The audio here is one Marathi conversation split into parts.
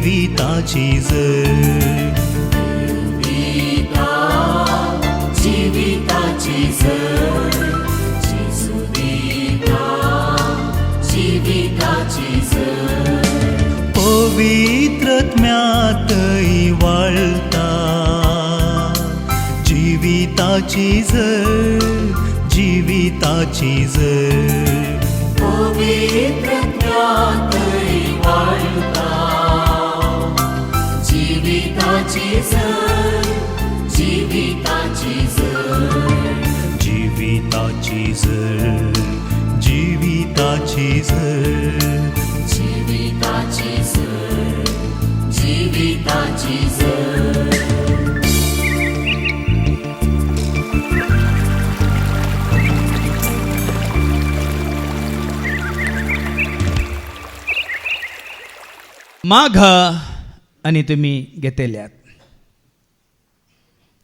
जीविताची झर, जीविताची झर, जेजू दिता जीविताची झर. पवित्रत्म्यातही वाळता जीविताची झर, जीविताची झर. पवित्रत्म्यातही वाळता जीविताची झर, जीविताची झर. जीविताची झर, जीविताची झर. जीविताची झर, जीविताची झर. मागा आणि तुम्ही घेतल्यात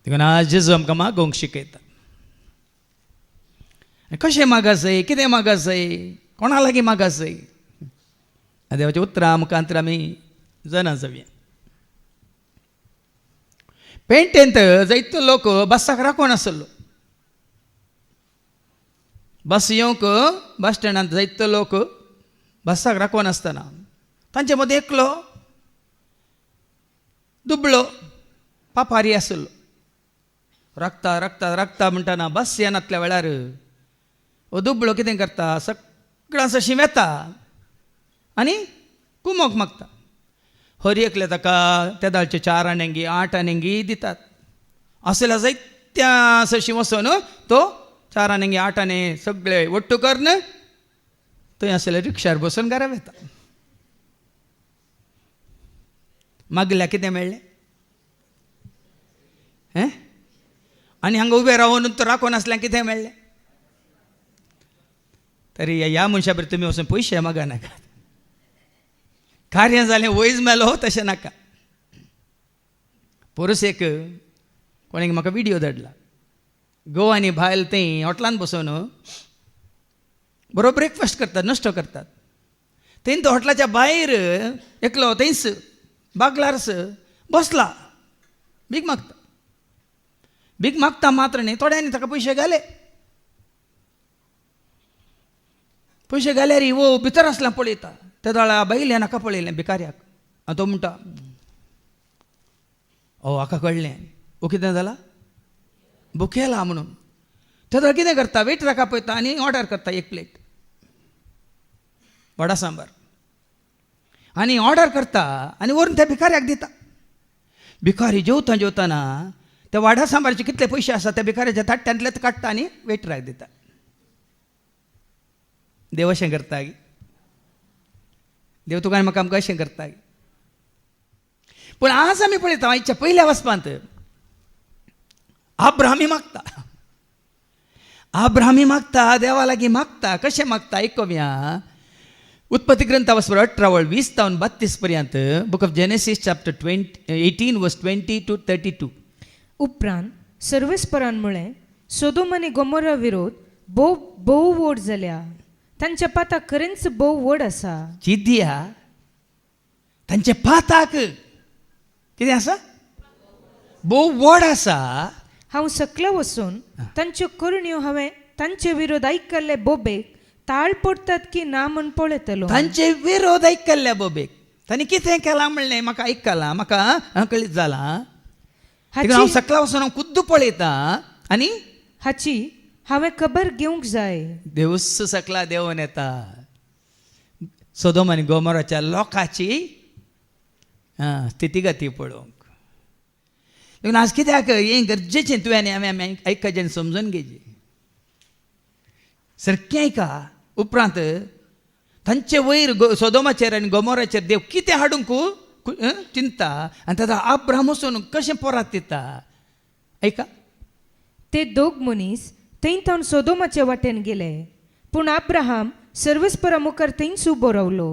देखून आज जेजू आमकां मागोवंक शिकयता. कशें मागासय, कितें मागासय, कोणा लागीं मागासय, देवाचें उतरां मुखांतर आमी जाणा जावया. पेडणेंत जायतो लोक बसाक राखून आसलो. बस येवंक बस स्टँडांत जायतो लोक बसाक राखून आसतना तांचे मदीं एकलो दुबळो पापारी आसलो. राखता राखता राखता म्हणटना बस येनातल्या वेळार हो दुबळो कितें करता, सगळांचो शिंवेता आनी कुमोक मागता. हर एकले ताका तेदाळच्यो 4 आण्यांगी 8 आण्यांगी दितात. असल्या जायत्या सशी वचून तो 4 आण्यांगी 8 आणे सगळे वट्टू करून थंय आसले रिक्षार बसून घरा वता. मागल्या कितें मेळ्ळें हें, आनी हांगा उबें रावन तो राखून आसल्यार कितें मेळ्ळें. तरी ह्या मनशा बरें तुमी वचून पयशे मागा नाका. कार्य जालें वयज मेलो तशें नाका. पोरसेक कोणें म्हाका विडियो धाडला. घोव आनी बायल थंय हॉटलान बसून बरो ब्रेकफास्ट करतात, नाश्तो करतात. थंय तो हॉटलाच्या भायर एकलो थंयच बागलारस बसला, भीक मागता. भीक मागता मात्र न्ही, थोड्यांनी ताका पयशे घाले. पयशे घाल्यार वो भितर आसला पळयता. त्या दाळा बायलें नाका पळयलें भिकाऱ्याक. आनी तो म्हणटा हाका कळ्ळें हो कितें जाला, भुकेला म्हणून. त्या दाळ कितें करता, वेटराक आपयता आनी ऑर्डर करता 1 प्लेट वडा सांबार आनी ऑर्डर करता आनी व्हरून त्या भिकाऱ्याक दिता. भिकारी जेवता जेवताना त्या वाडा सांबारचे कितले पयशे आसा त्या भिकाऱ्याच्या ताट्यांतले काडटा आनी वेटराक दिता. देव अशें करता गी. देव तुका म्हाका आमकां अशें करता गी. पूण आज आमी पळयता आयच्या पयल्या वचपांत अब्राहमी मागता. अब्राहमी मागता, देवा लागीं मागता. कशें मागता आयकोवया. उत्पत्ती ग्रंथा वचपार 18-20 तावन 32 पर्यंत. बुक ऑफ जेनेसीस चॅप्टर 18 वर्स 20 to 32. उपरांत सर्वेस्परांमुळे सोदोम आनी गोमोरा विरोध भोव व्हड जाल्या. तांच्या पाताक खरेंच भोव व्हड आसा. चिद्या तांचे पाताक कितें आसा, भोव व्हड आसा. हांव सकला वचून तांच्यो करण्यो हांवें तांचे विरोध आयकल्ले बोबेक ताळ पडटात की ना म्हूण पळयतलो. तांचे विरोध आयकल्ल्या बोबेक तांणी कितें केलां म्हणलें म्हाका आयकलां, म्हाका कळीत जालां. हांव सकला वचून हांव खुद्द पळयता आनी हाची हांवें खबर घेवंक जाय. देवूस सकला देंवन येता. सोदोम आनी गोमोराच्या लोकाची स्थितीगती पळोवंक. देखून आज कित्याक हें गरजेचें तुवें आनी हांवें आयकचें आनी समजून घेवचें. सारकें आयका. उपरांत तांचे वयर सोदोमाचेर आनी गोमोराचेर देव कितें हाडूंक चिंता आनी ताका अब्राहम वचून कशें पोरात दिता. आयका. ते दोग मनीस थंय सोदोमाचे वाटेन गेले. पूण अब्राहम सर्वेस्परा मुखार थंयच उबो रावलो.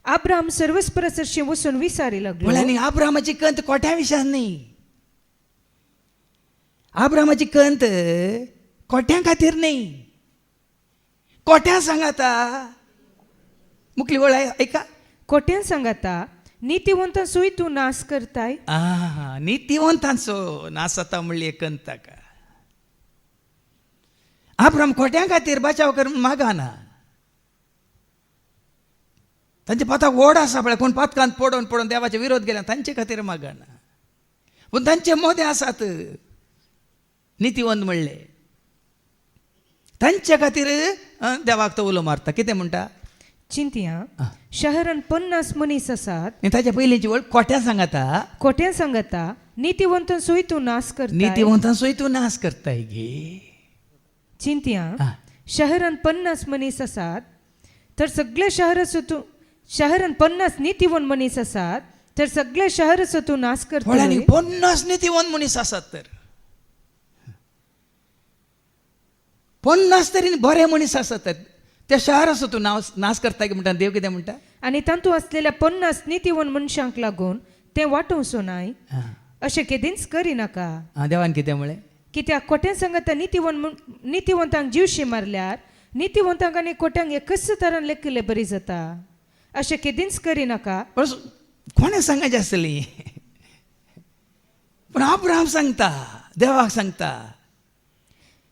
अब्राहम सर्वेस्परा चडशें वचून विचारी लागलो. म्हळ्यार अब्राहमाची कंत कोट्या विशयान न्ही. अब्राहमाची कंत कोट्यां खातीर न्ही, कोट्यां सांगाता. मुखली वळ आयका. कोट्यान सांगाता नितीवंतांचोय तूं नाश करताय. नितीवंतांचो नास जाता म्हणली एकंत ताका. अब्राम खोट्यां खातीर बचाव कर मागाना. तांचे पाताक ओड आसा पळय, कोण पातकांत पडोवन पडोवन देवाचे विरोध केला तांचे खातीर मागाना. पूण तांचे मोदे आसात नितीवंत म्हणले, तांचे खातीर देवाक तो उलो मारता. कितें म्हणटा? चिंतया शहरान 50 मनीस आसात. ताच्या पयलींची वळ खोट्यां सांगता. खोट्यां सांगता नितीवंतांचोय तूं नाश करताय. नितीवंतांचोय तूं नाश करताय गे. चिंतया शहरान 50 मनीस आसात तर सगळ्या शहरान 50 नितीवंत मनीस आसात तर सगळ्या शहराचो तूं नाश करताय. 50 नितीवंत मनीस आसात तर 50 तरी बरे मनीस आसात त्या शहराचो तूं नाश करताय म्हणटा. देव कितें म्हणटा? आनी तातूंत आसलेल्या 50 नितीवंत मनशांक लागून तें वाटोवचो नाय अशें केदींच करिनाका. देवान कितें म्हळें? कित्याक खोट्यां सांगता नितीवंतांक जीवशी मारल्यार नितीवंतांक आनी खोट्यांक एकच तरान लेखिल्लें बरी जाता. अशें केदींच करिनाका. कोणें सांगचें आसली? पूण अब्राहम सांगता, देवाक सांगता.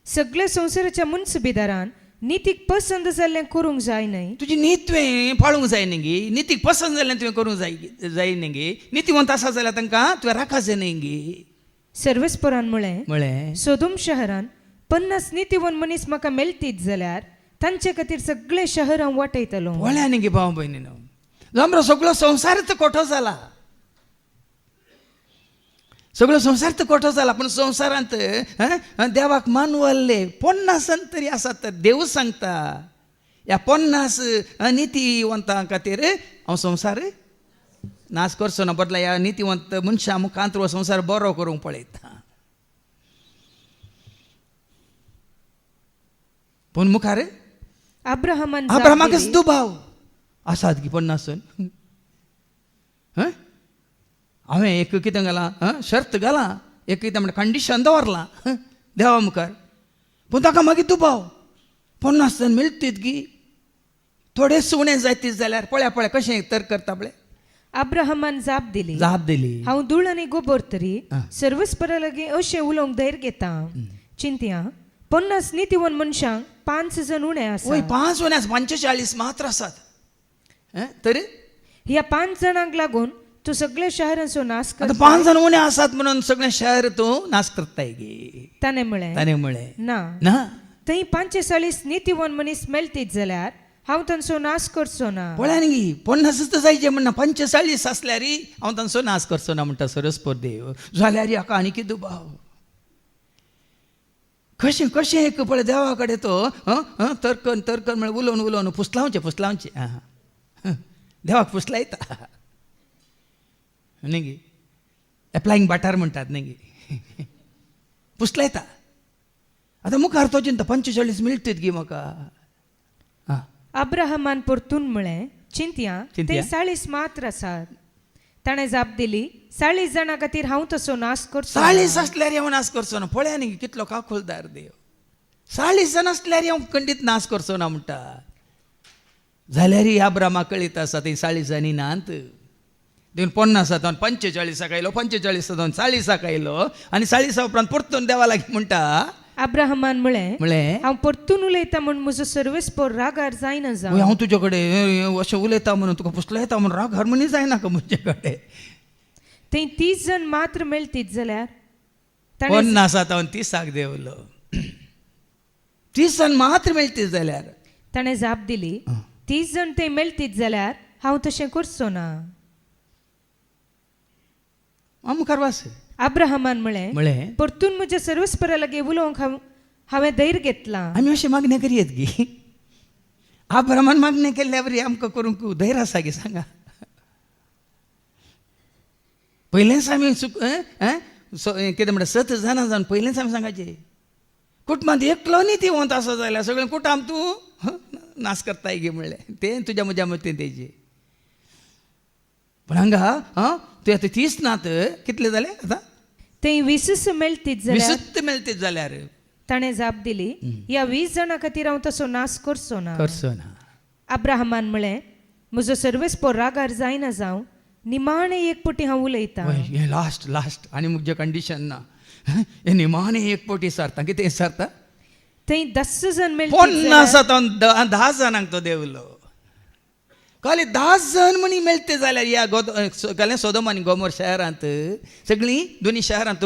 सगळ्या संवसाराच्या मुनसुबेदारान नितीक पसंद जाल्लें करूंक जाय न्हय. तुजी नीत तुवें पाळूंक जाय न्ही गे. नितीक पसंद जाल्लें तुवें करूंक जाय न्ही गे. नितीवंत आसा जाल्यार तांकां तुवें राखा जाय न्ही गे. सर्वस्परान म्हळें सोदोम शहरान 50 नितीवंत मनीस म्हाका मेळटीत जाल्यार तांचे खातीर सगळे शहर हांव वाटयतलो. पळया न्ही गे भाव भयणीनो, जमरो सगळो संवसारच कोठो जाला. सगळो संवसार कोठो जाला. पूण संवसारांत देवाक मानवल्ले 50 तरी आसात. तर देव सांगता ह्या 50 नितीवंतां खातीर हांव संवसार नाश करचो ना. बदला ह्या नितीवंत मनशां मुखांत हो संवसार बरो करूंक पळयता. पूण मुखार अब्राहमाकच दुबाव आसात गी 50. हांवें एक कितें घालां, शर्त घालां, एक कितें म्हणटा कंडिशन दवरलां देवा मुखार. पूण ताका मागीर दुबाव 50 जण मेळटीत गी. थोडे सुणे जायतीत जाल्यार पळया कशें तर करता पळय. अब्राहमान जाप दिली. हांव धूळ आनी गोबर तरी सर्वस्परा लागीं अशें उलोवंक धैर्य घेता. चिंतया 50 नितीवंत मनशांक 5 जण उणे आसात. 5 उणे आसात, 45 मात्र आसात. तर ह्या 5 जाणांक लागून तूं सगळ्या शहरांचो नाश करता. 5 जण उणे आसात म्हणून सगळे शहर तूं नाश करताय गे. ताणें म्हळें ना थंय 45 नितीवंत मनीस मेळटीत जाल्यार हांव तांचो नाश करचो ना. पळया न्ही 50 जायचे म्हणना 45 आसल्यार हांव तांचो नाश करचो ना म्हणटा सरस्पर देव. जाल्यार हाका आनी कितें दुबाव. कशें एक पळय देवा कडेन तो तर्कन म्हळ्यार उलोवन पुसलावचे देवाक पुसलायता न्ही गे. एप्लायींग बटार म्हणटात न्ही गे. पुसलायता. आतां मुखार तो चिंता 45 मेळटीत गी म्हाका. अब्राहमान परतून म्हळें चिंतया ते 40 मात्र आसात. ताणें जाप दिली 40 जाणां खातीर हांव तसो नाश करचो. 40 आसल्यार हांव नाश करचो ना. पळया न्ही कितलो काकुलदार देव. 40 जण आसल्यार हांव खंडीत नाश करचो ना म्हणटा. जाल्यार अब्राहमाक कळीत आसा थंय 40 जणी नात. देवन 50 जावन 45 आयलो, 45 जावन 40 आयलो आनी 40 उपरांत परतून देवा लागीं म्हणटा. अब्राहमान म्हळें हांव परतून उलयता म्हूण म्हजो सर्वस्पर रागार जायना जावं. हांव तुजे कडेन अशें उलयता म्हणून तुका पुसलो येता म्हणून राग हारमोनी जायना का म्हजे कडेन. थंय 30 जण मात्र मेळटीत जाल्यार 50 जावन 30 देवलो. 30 जण मात्र मेळटीत जाल्यार ताणें जाप दिली 30 जण थंय मेळटीत जाल्यार हांव तशें करचो ना. मुखार वास. अब्राहमान म्हळें परतून म्हज्या सर्वस्परा लागीं उलोवंक हांवें धैर्य घेतलां. आमी अशें मागणें करियेत गी. अब्राहमान मागणें केल्ल्या बरी आमकां करूंक धैर्य आसा गे सांगा. पयलेंच आमी कितें म्हणटा 7 जाणां जावन पयलेंच आमी सांगचें कुटुंबांत एकलो नितीवंत आसा जाल्यार सगळें कुटुंब तूं नाश करताय गे म्हणलें. तें तुज्या म्हज्या मतीन तेजें. पण हांगा तुवें आतां 30 नात कितले जाले आतां थंय 20 मेळटीत जाल्यार ताणें जाप दिली ह्या 20 जाणां खातीर हांव तसो नाश करचो ना. करचो ना. अब्राहमान म्हळें म्हजो सर्वस्पर रागार जायना जावं निमाणे एक पटी हांव उलयतां हे लास्ट आनी मुगे कंडिशन ना हे निमाणे एक पोटी सारता कितें सारता थंय 10 जण मेळटा 50 10 जणांक तो देवलो खाली 10 जण म्हणी मेळते जाल्यार या सोदोम आनी गोमोर शहरांत सगळीं दोनी शहरांत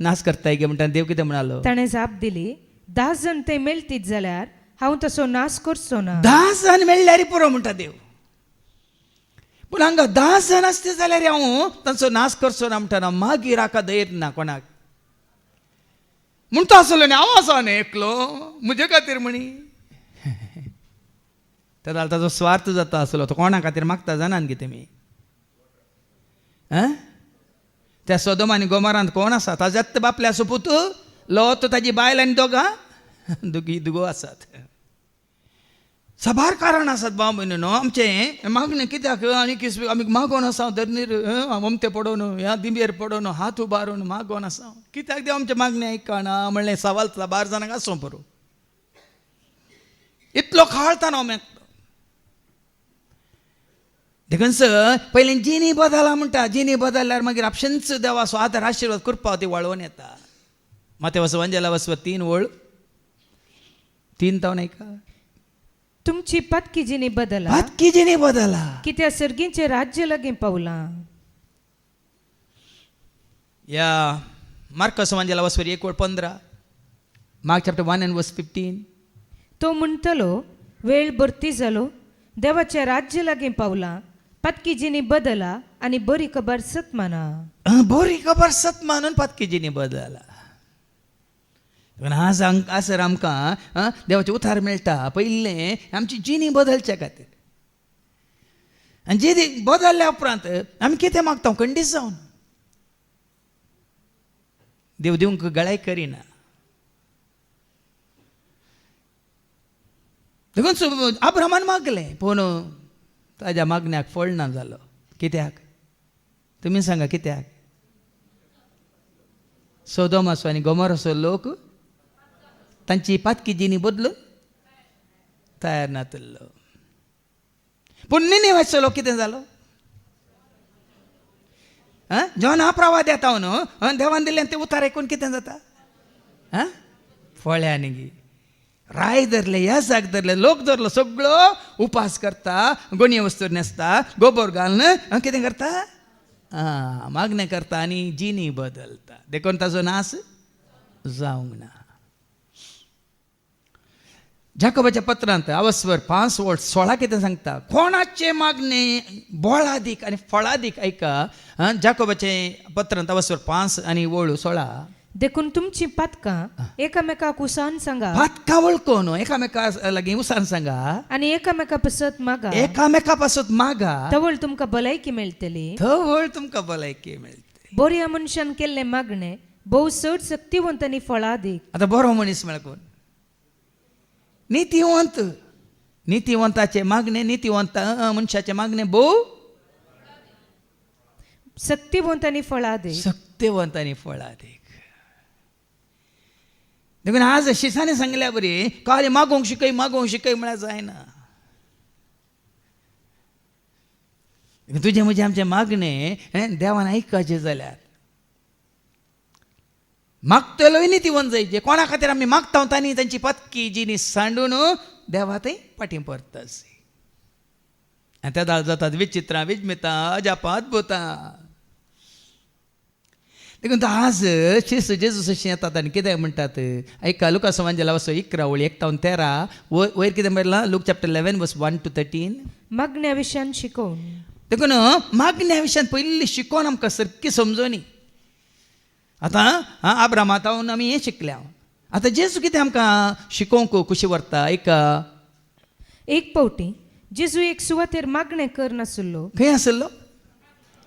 नाश करताय गे म्हणटा देव कितें म्हणालो ताणें जाप दिली 10 जण थंय मेळटीत जाल्यार हांव तसो नाश करचो ना 10 जण मेळल्यार पुरो म्हणटा देव पूण हांगा 10 जण आसते जाल्यार हांव तांचो नाश करचो ना म्हणटा मागीर हाका धैर्य ना कोणाक म्हणटा आसलो न्ही हांव आसा न्ही एकलो म्हजे खातीर म्हणी तर ताजो स्वार्थ जाता आसलो तो कोणा खातीर मागता जाणान कितें तुमी त्या सोदोम आनी गोमोरांत कोण आसा ताज्यात बापले आसूं पुत लोत ताजी बायल आनी दोगो आसात साबार कारण आसात भाव भयणीनो आमचें मागणें कित्याक आनी आमी मागोन आसा धरणीर अमते पडोवन ह्या दिंबेर पडोवन हात उबारून मागोन आसा कित्याक देव आमचें मागणें आयकना म्हणलें सवाल 12 जाणांक आसूं पुरो इतलो खाळताना हांव मेकतो देखून पयलीं जिनी बदला म्हणटा जिनी बदलल्यार मागीर आपशेंच देवा स्वादर आशिर्वाद करपा ती वळोवन येता माते वसवंजला वसव 3 वळ 3 तावन ऐका तुमची पत्की जिनी बदला पत्की जिनी बदला कित्याक सर्गींचें राज्य लागीं पावलां या मार्क वसवंजला वसव 1:15 मार्क चॅप्टर 1 and verse 15 तो म्हणटलो वेळ भरती जालो देवाचें राज्य लागीं पावलां पत्की जिनी बदला आनी बरी खबर सत माना बरी खबर सत मानून पत्की जिनी बदला आज आसर आमकां देवाचें उतार मेळटा पयलें आमची जिनी बदलच्या खातीर आनी जिनी बदलल्या उपरांत आमी कितें मागता खंडीत जावन देव दिवंक गळाय करिना देखून अब्रामान मागलें पूण ताज्या मागण्याक फळ ना जालो कित्याक तुमी सांगा कित्याक सोदोम आसो आनी गोमोर आसो लोक तांची पातकी जिनी बदलून तयार नातलो पूण निनेवेचो लोक कितें जालो जेवण हा प्रवाद येता न्हू देवान दिल्लें तें उतार आयकून कितें जाता फळ्यांनी गी राय धरले ह्या जाग धरले लोक धरलो सगळो उपास करता गोणये वस्तूर न्हेसता गोबर घालून कितें करता मागणें करता आनी जिनी बदलता देखून ताजो नाश जावंक ना जाकोबाच्या पत्रांत आवस्वर 5:16 कितें सांगता कोणाचे मागणे बोळादीक आनी फळादीक ऐका जाकोबाचे पत्रांत आवस्वर 5 आणि 16 देखून तुमची पातकां एकामेकाक उसान सांगा पातकां वळखून एकामेका लागीं उसान सांगा आनी एकामेका पसत मागा एकामेका पासत मागा तवळ तुमकां भलायकी मेळटली थवळ तुमकां भलायकी मेळटली बऱ्या मनशान केल्ले मागणे भोव चड शक्तिवंत आनी फळादीक आतां बरो मनीस म्हळ्यार कोण नितीवंताचे मागणे नितीवंत मनशाचे मागणे भोव शक्तिवंत आनी फळादीक सत्यवंत आनी फळादीक देखून आज शिसाने सांगल्या बरी काल मागोंक शिकय म्हळ्यार जायना तुजे म्हजे आमचे मागणे देवान आयकचे जाल्यार मागतलोय नितीवंत जायचे कोणा खातीर आमी मागता तांणी तांची पत्की जिनी सांडून देवा थंय फाटीं परता आनी त्या दाळ जातात विचित्रां विस्मितां अजापां अद्भुतां देखून आज शिस्त जेजूस अशें येतात आनी कितें म्हणटात ऐका लुका सुवांजला वचो 11:1-13 वयर कितें बरयलां लूक चॅप्टर 11 verse 1 to 13 मागण्या विशयान शिकोवन देखून मागण्या विशयान पयलीं शिकोवन आमकां सारकी समजोनी आतां आब्रामातावन आमी हें शिकल्या आतां जेजू कितें आमकां शिकोवंक कशी व्हरता एक पावटी जेजू एक सुवातेर मागणें करनासलो खंय आसलो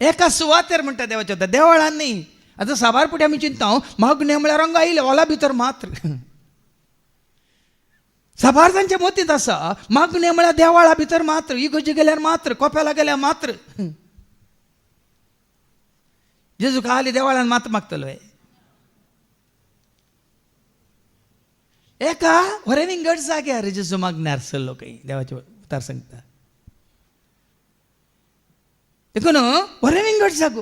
एका सुवातेर म्हणटा देवाच्या देवळान न्ही आतां साबार फुडें आमी चिंता मागणें म्हळ्यार रंग आयले हॉला भितर मात्र साबार तांच्या मतींत आसा मागणें म्हळ्यार देवाळा भितर मात्र इगोजी गेल्यार मात्र कोपेला गेल्यार मात्र जेजू खाली देवळान मात मागतलो एका वरेविंगड जाग्यार जेजू मागण्यार आसलो खंय देवाचे उतार सांगता देखून बरें विंगड जागो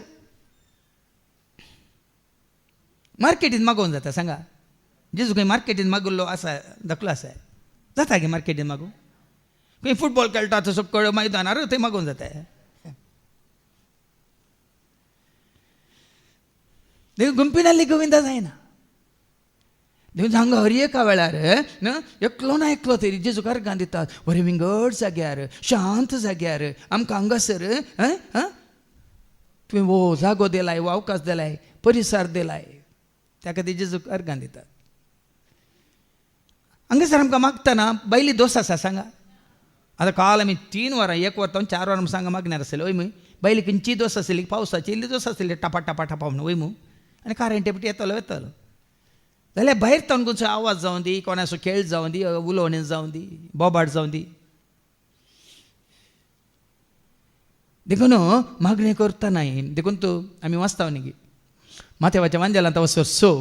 मार्केटींत मागोवन जाता सांगा. जेजू खंय मार्केटींत मागुल्लो आसा दाखलो आसा जाता गे मार्केटींत मागू. खंय फुटबॉल खेळटा थंय सकळ मैदानार थंय मागोवन जाता. देखून गुंपिनाल्ली गोविंदा जायना. देखून हांगा हर एका वेळार एकलो ना एकलो तरी जेजूक अर्गां दितात. बरें विंगड जाग्यार शांत जाग्यार आमकां हांगासर तुवें वो जागो दिलाय, वो अवकाश दिलाय, परिसर दिलाय, त्या खातीर जेजूक अर्गां दितात. हांगासर आमकां मागतना बैली दोस आसा सांगा. आतां काल आमी 3 वरां 1 वर 4 वरां सांगा मागणार आसले वय मूय. बैली खंयची दोस आसली, पावसाची इल्ली दोस आसली, टापा टापा टापा म्हणून वय मूं. आनी कारेंटे बिटी येतलो येतलो जाल्यार भायर तावन खंयचो आवाज जावं दी, कोणाचो खेळ जावं दी, उलोवणें जावं दी, बोबाट जावं दी, देखून मागणी करता नाही. देखून तूं आमी वाचता न्ही माथेवाच्या वांजेलांत वचोर 6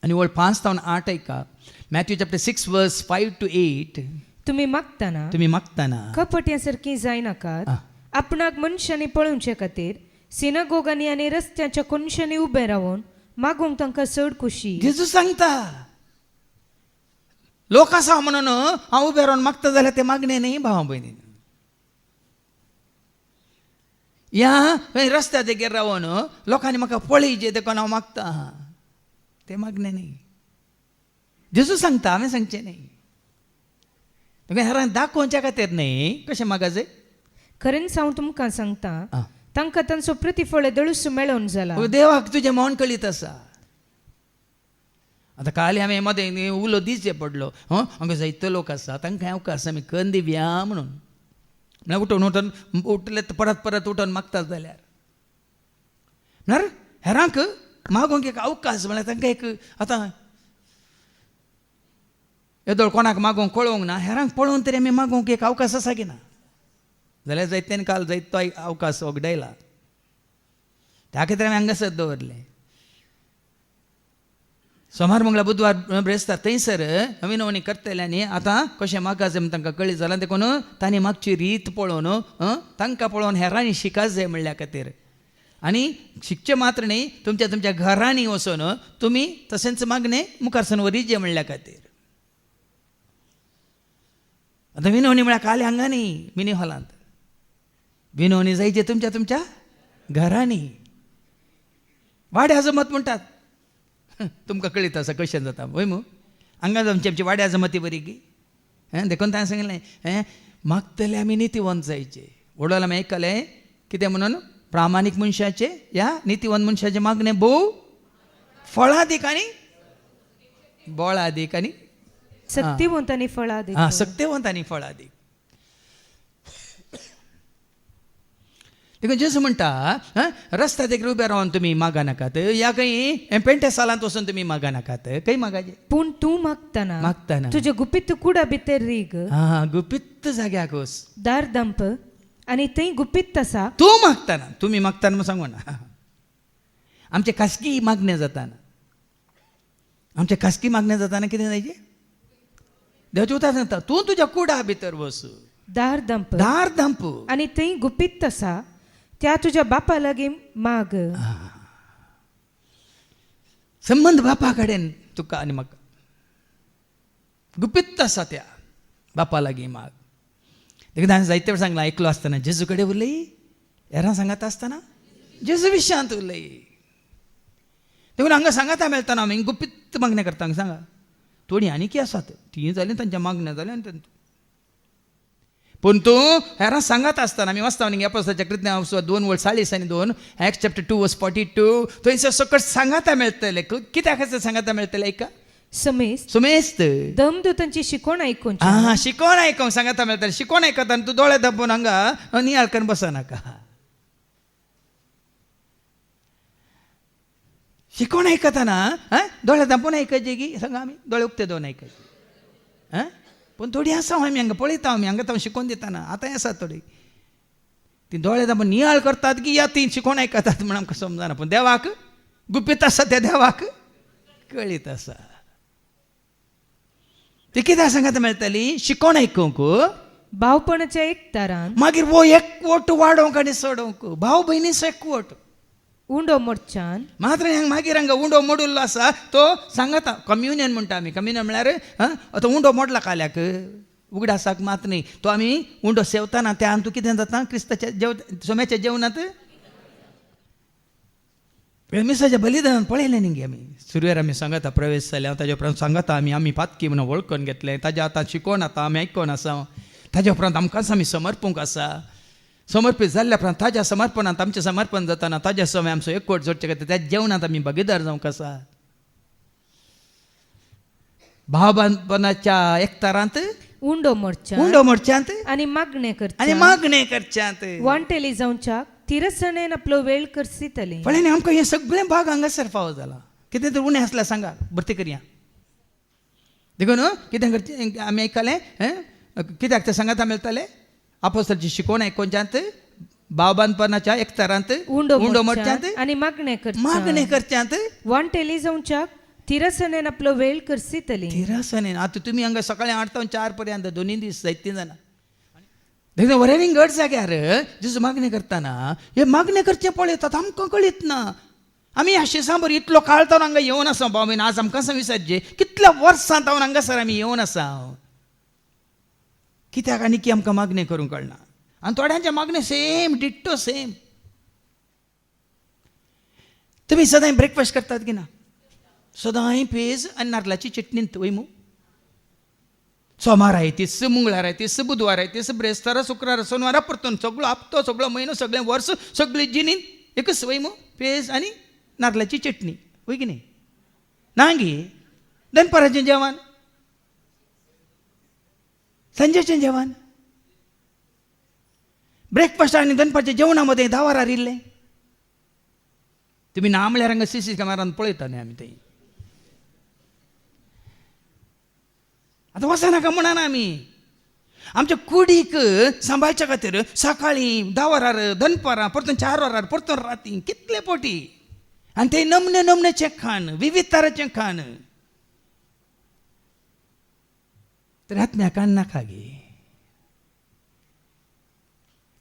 आनी वळ 5 तावन 8 ऐका. मॅथ्यू चॅप्टर 6 वर्स 5 to 8. तुम्ही मागतना कपट ह्या सारखी जायनाकात. आपणाक मनशांनी पळोवचे खातीर सिनागोगांनी आनी रस्त्याच्या कोनशांनी उबे रावून मागूंक तांकां चड खुशी. जेजू सांगता लोक आसा म्हणून हांव उबे रावन मागता जाल्यार ते मागणे न्ही भावा भयणी. ह्या रस्त्या देगेर रावून लोकांनी म्हाका पळयचे देखून हांव मागता ते मागणे न्ही. जेजू सांगता, हांवें सांगचें न्ही. हेरांक दाखोवच्या खातीर न्ही. कशें मागजे खरेंच हांव तुमकां सांगता तांकां तांचो प्रतिफळ दळूस मेळोन जाला. देवाक तुजें मन कळीत आसा. आतां काल हांवें मदें उलो दिवचें पडलो. हांगा जायतो लोक आसा तांकां अवकाश आमी करून दिवया म्हणून. म्हळ्यार उठले परत परत उठोन मागतात जाल्यार म्हळ्यार हेरांक मागोंक एक अवकाश म्हळ्यार तांकां एक आतां येदोळ कोणाक मागोवंक कळोवंक ना. हेरांक पळोवन तरी आमी मागोवंक एक अवकाश आसा की ना. जाल्यार जायत्यान काल जायतो अवकाश वगडायला. त्या खातीर हांवें हांगासर दवरलें. सोमार मंगळार बुधवार ब्रेस्तार थंयसर विनवणी करतल्यांनी आतां कशें मागपाचें म्हण तांकां कळ्ळी जालां. देखून तांणी मागची रीत पळोवन तांकां पळोवन हेरांनी शिकाच जाय म्हणल्या खातीर. आनी शिकचें मात्र न्ही, तुमच्या तुमच्या घरांनी वचून तुमी तशेंच मागणें मुखारसून व्हरीचे म्हणल्या खातीर. आतां विनवणी म्हळ्यार काल हांगा न्ही मिनी हॉलांत. विनवणी जायचे तुमच्या तुमच्या घरांनी. वाड्या जमत म्हणटात. तुमकां कळीत आसा कशें जाता वय मू. हांगा आमची वाड्या जमती बरी गी. देखून ताणें सांगिल्लें मागतले आमी नितीवंत जायचे. वडोल आमी आयकलें कितें म्हणून प्रामाणीक मनशाचे ह्या नितीवंत मनशाचे मागणें भोव फळादीक आनी बोळादीक आनी सक्तिवंत आनी फळादीक. सक्तिवंत आनी फळादीक. देखून जेजू म्हणटा रस्त्या देगेर उबे रावन तुमी मागा नाकात. या खंय पेंटे सालांत वचून तुमी मागा नाकात. खंय मागाचे पूण तूं मागतना तुजे गुपीत कुडा भितर रीग. गुपित्त जाग्याक वच. दार दंप आनी थंय गुपीत आसा. तूं मागतना तुमी मागतना सांगू ना. आमचे खासगी मागणें जाताना आमचे खासगी मागणें जाताना कितें जायचें देवाचें उतर सांगता तूं तुज्या कुडा भितर वच. दार दंप आनी थंय गुपीत आसा त्या तुज्या बापा लागीं माग. संबंध बापा कडेन तुका आनी म्हाका गुपीत आसा त्या बापा लागीं माग. देखून हांवें जायते वेळ सांगलां आयकलो आसतना जेजू कडेन उलय. हेरां सांगता आसतना जेजू विशयांत उलय. देखून हांगा सांगता मेळटना आमी गुपीत मागणें करता. हांगा सांगा थोडीं आनीक आसात तीं जालीं तांच्या मागण्या जाल्यां आनी पूण तूं हेरां सांगत आसतना आमी वाचता न्ही अपोस्तलाच्या कृत्यां 2:40 आनी 2 Acts chapter 2 verse 42 थंयसर सकट सांगता मेळटलें. कित्याक सांगता मेळटलें ऐका. सुमेस्त दमदूतांची शिकोण आयकून शिकोण आयकूंक सांगता मेळटलें. शिकोण आयकतना तूं दोळे धांपून हांगा नियाळ करून बसनाका. शिकोण आयकतना दोळे धांपून आयकचे गी सांगा आमी दोळे उक्ते दोन आयकचे. पूण थोडी आसा आमी हांगा पळयता आमी हांगा हांव शिकोवन दितना आतांय आसात थोडी. ती दोळे धांपून नियाळ करतात की या ती शिकोण आयकतात म्हण आमकां समजना. पूण देवाक गुपीत आसा त्या देवाक कळीत आसा. ती कित्याक सांगता मेळटली शिकोण आयकूंक भावपणाच्या एकतारान मागीर वो एकवट वाडोवंक आनी सोडोवंक भाव भयणीचो एकवट उंडो मोडच्यान मात्र हांगा मागीर हांगा उंडो मोडिल्लो आसा तो सांगाता कम्युनियन म्हणटा आमी कम्युनियन म्हळ्यार तो उंडो मोडला काल्याक उगडासाक मात न्ही तो आमी उंडो सेवताना त्या तूं कितें जाता क्रिस्ताच्या सोम्याच्या जेवणात मिसाच्या बलिदानान पळयलें न्ही गे आमी सुरवेर आमी सांगता प्रवेश जाले हांव ताजे उपरांत सांगता आमी पातकी म्हणून वळखून घेतलें ताजें आतां शिकोवन आतां आमी आयकोन आसा ताजे उपरांत आमकांच आमी समर्पूंक आसा समर्पीत जाल्ल्या उपरांत ताज्या समर्पणांत आमचें समर्पण जाताना ताज्या समय आमचो एकवट जोडचे खातीर त्या जेवणांत आमी भागीदार जावंक आसा भावबंधनाच्या एकतारांत उंडो मोडच्यान उंडो मोडच्यांत आनी मागणे आनी करच्यान मागणे करच्यांत वांटेली जावच्याक तिरसणेन आपलो वेळ करसितली पळय न्ही आमकां हे सगळे भाग हांगासर फावो जाला कितें तर उणें आसल्यार सांगा भरती करया देखून कितें करचें आमी आयकलें कित्याक ते सांगाता मेळटले आपोस्तलाची शिकवण आयकोवच्यांत भावबांधपणाच्या एकतारांत उंडो मोडच्यांत आनी मागणे मागणे करच्यान करच्यांत वांटेली जावच्याक तिरसणेन आपलो वेळ करसितली तिरासनेन आतां तुमी हांगा सकाळीं 8 ते 4 पर्यंत 2 दीस जायत 3 जाणां देखून वरेनी गट जाग्यार जिजू मागणे करतना हे मागणे करचें पळयतात आमकां कळीत ना आमी आशिसा बरी इतलो काळ तर हांगा येवन आसा भावेन आज आमकां सांग विचारचें कितल्या वर्सांत हांव हांगासर आमी येवन आसा कित्याक आनी की आमकां मागणे करूंक कळना आनी थोड्यांचे मागणे सेम डिट्टो सेम तुमी सदांय ब्रेकफास्ट करतात की ना सदांय पेज आनी नारळाची चटणींत वयमू सोमार आय तीस मंगळार आय तीस बुधवार आय तीस ब्रेस्तारा शुक्रार सोनवारा परतून सगळो हप्तो सगळो म्हयनो सगळें वर्स सगळी जिनीन एकच वयमू पेज आनी नारळाची चटणी वय की न्ही ना गे दनपाराचें जेवण संजेचें जेवण ब्रेकफास्ट आनी दनपारच्या जेवणा मदें 10 वरां इल्लें तुमी ना म्हळ्यार हांगा सीसी कॅमेरान पळयता न्ही आमी थंय आतां वचनाका म्हणना आमी आमच्या कुडीक सांबाळच्या खातीर सकाळीं 10 वरार दनपारां परतून 4 वरार परतून राती कितले पोटी आनी ते नमने नमनेचें खाण विविध तराचें खाण तर आत्म्याक नाका गे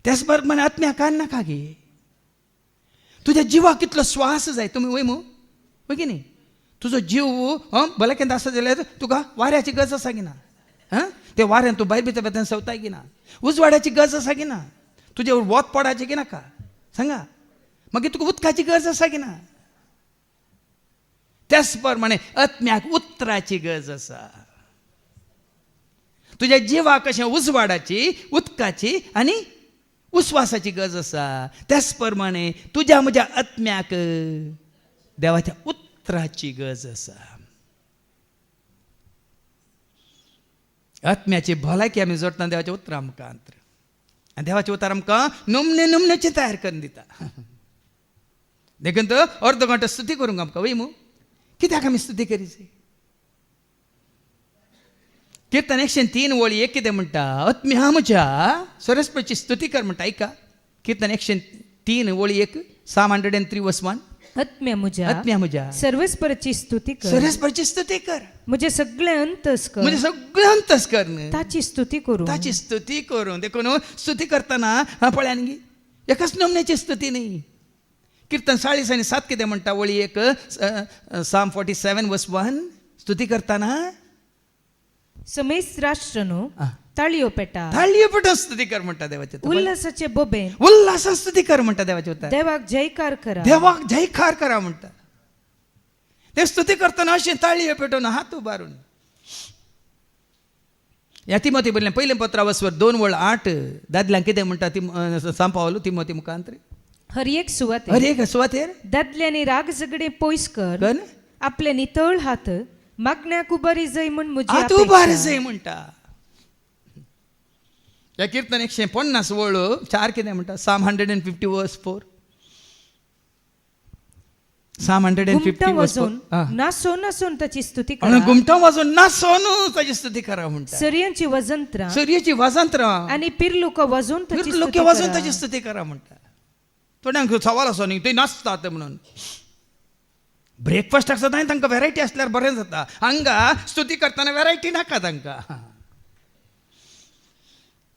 त्याच बरोबर आत्म्याक नाका गे तुज्या जिवाक कितलो स्वास जाय तुमी वय मू वय की न्ही तुजो जीव भले केन्ना आसा जाल्यार तुका वाऱ्याची गरज आसा की ना ते वाऱ्यान तूं भायर भितर बेतान सवताय की ना उजवाड्याची गरज आसा की ना तुजे वत पडाचें की नाका सांगा मागीर तुका उदकाची गरज आसा की ना त्याच प्रमाणे आत्म्याक उतराची गरज आसा तुज्या जिवाक कशें उजवाडाची उदकाची आनी उस्वासाची गरज आसा त्याच प्रमाणे तुज्या म्हज्या आत्म्याक देवाच्या उतराची गरज आसा आत्म्याची भलायकी आमी जोडटा देवाचें उतर आमकां आनी देवाचें उतर आमकां नमने नमनेचें तयार करून दिता देखून तो अर्द घंटो स्तुती करूंक आमकां वय मू कित्याक आमी स्तुती करीची कीर्तन 103 वळी 1 कितें म्हणटा आत्म्या म्हज्या सरस्वतीची स्तुती कर म्हणटा ऐका कीर्तन 103 वळी 1 Psalm 103 verse 1 आत्म्या म्हज्या सर्वस्पराची स्तुती कर सरस्वतीची स्तुती कर म्हजे सगळे अंतस्कर म्हणजे सगळें अंतस्कर ताची स्तुती करू ताची स्तुती करून देखून स्तुती करतना पळय न्ही एकाच नमन्याची स्तुती न्ही कीर्तन 40 आणि 7 कितें म्हणटा वळी 1 Psalm 47 verse 1 स्तुती करतना समेस्त राष्ट्र न्हू ताळयो पेटा स्तुती कर म्हणटा देवाचे उल्हासाचे बोबे उल्हास स्तुती कर म्हणटा देवाचे उतर देवाक जयकार करा देवाक जयकार करा म्हणटा ते स्तुती करतना अशें ताळयो पेटोवन हात उबारून ह्या तिमोथी बरयलें पयलें पत्रा वचवर 2 वळ 8 दादल्यांक कितें म्हणटा सांपावलो तिमोथी मुखांतर हर एक सुवातेर दादल्यांनी राग झगडे पयस कर आपले नितळ हात मागण्याक उबारी जाय म्हूण म्हजी हात उबारी जाय म्हणटा या कीर्तन 150 वळ 4 कितें म्हणटा Psalm 150 verse 4 Psalm 150 verse 4 नासोन नासोन ताची स्तुती करा घुमटा वाजोवन नासोन ताची स्तुती करा म्हणटा सर्यांची वजंत्रा सूर्याची वाजंत्रा आनी पिरलुका वाजोवन ताची लोक वाजोवन ताची स्तुती करा म्हणटा थोड्यांक सवाल आसा न्ही ते नाचतात म्हणून ब्रेकफास्ट आसता तांकां वेरायटी आसल्यार बरें जाता हांगा स्तुती करतना वेरायटी नाका तांकां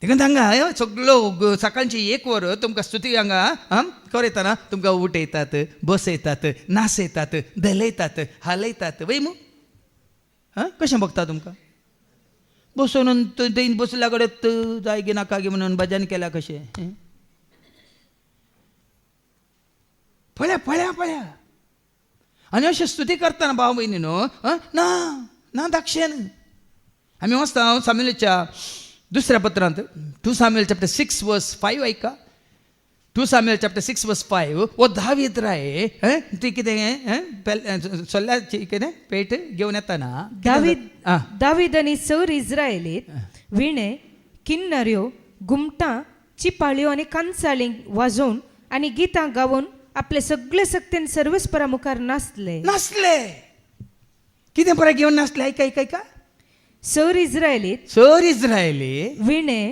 देखून हांगा सगळो सकाळची 1 वर तुमकां स्तुती हांगा करयतना तुमकां उठयतात, बसयतात, नाचयतात, धलयतात, हालयतात वय मू कशें बघता तुमकां बसून थंय बसल्या कडेत जाय गे नाका गे म्हणून भजन केल्या कशें पळया पळया पळया आनी अशें स्तुती करतना भाव भयणी न्हू ना ना दाक्षेन आमी वचता सामुएलाच्या दुसऱ्या पत्रांत 2 सामुएल चॅप्टर 6 वर्स 5 ऐका 2 सामुएल चॅप्टर 6 वर्स 5 वो दावीद राय ती कितें सोल्ल्याची कितें पेट घेवन येताना दावीद आनी सर इस्रायलीत विणे किन्नऱ्यो घुमटां चिपाळ्यो आनी कांसाळीं वाजोवन आनी गितां गावून आपले सगळे सक्तीन सर्वस्परा मुखार नाचले कितें बरें घेवन नाचले ऐका ऐका ऐका सर इस्रायलीत विणे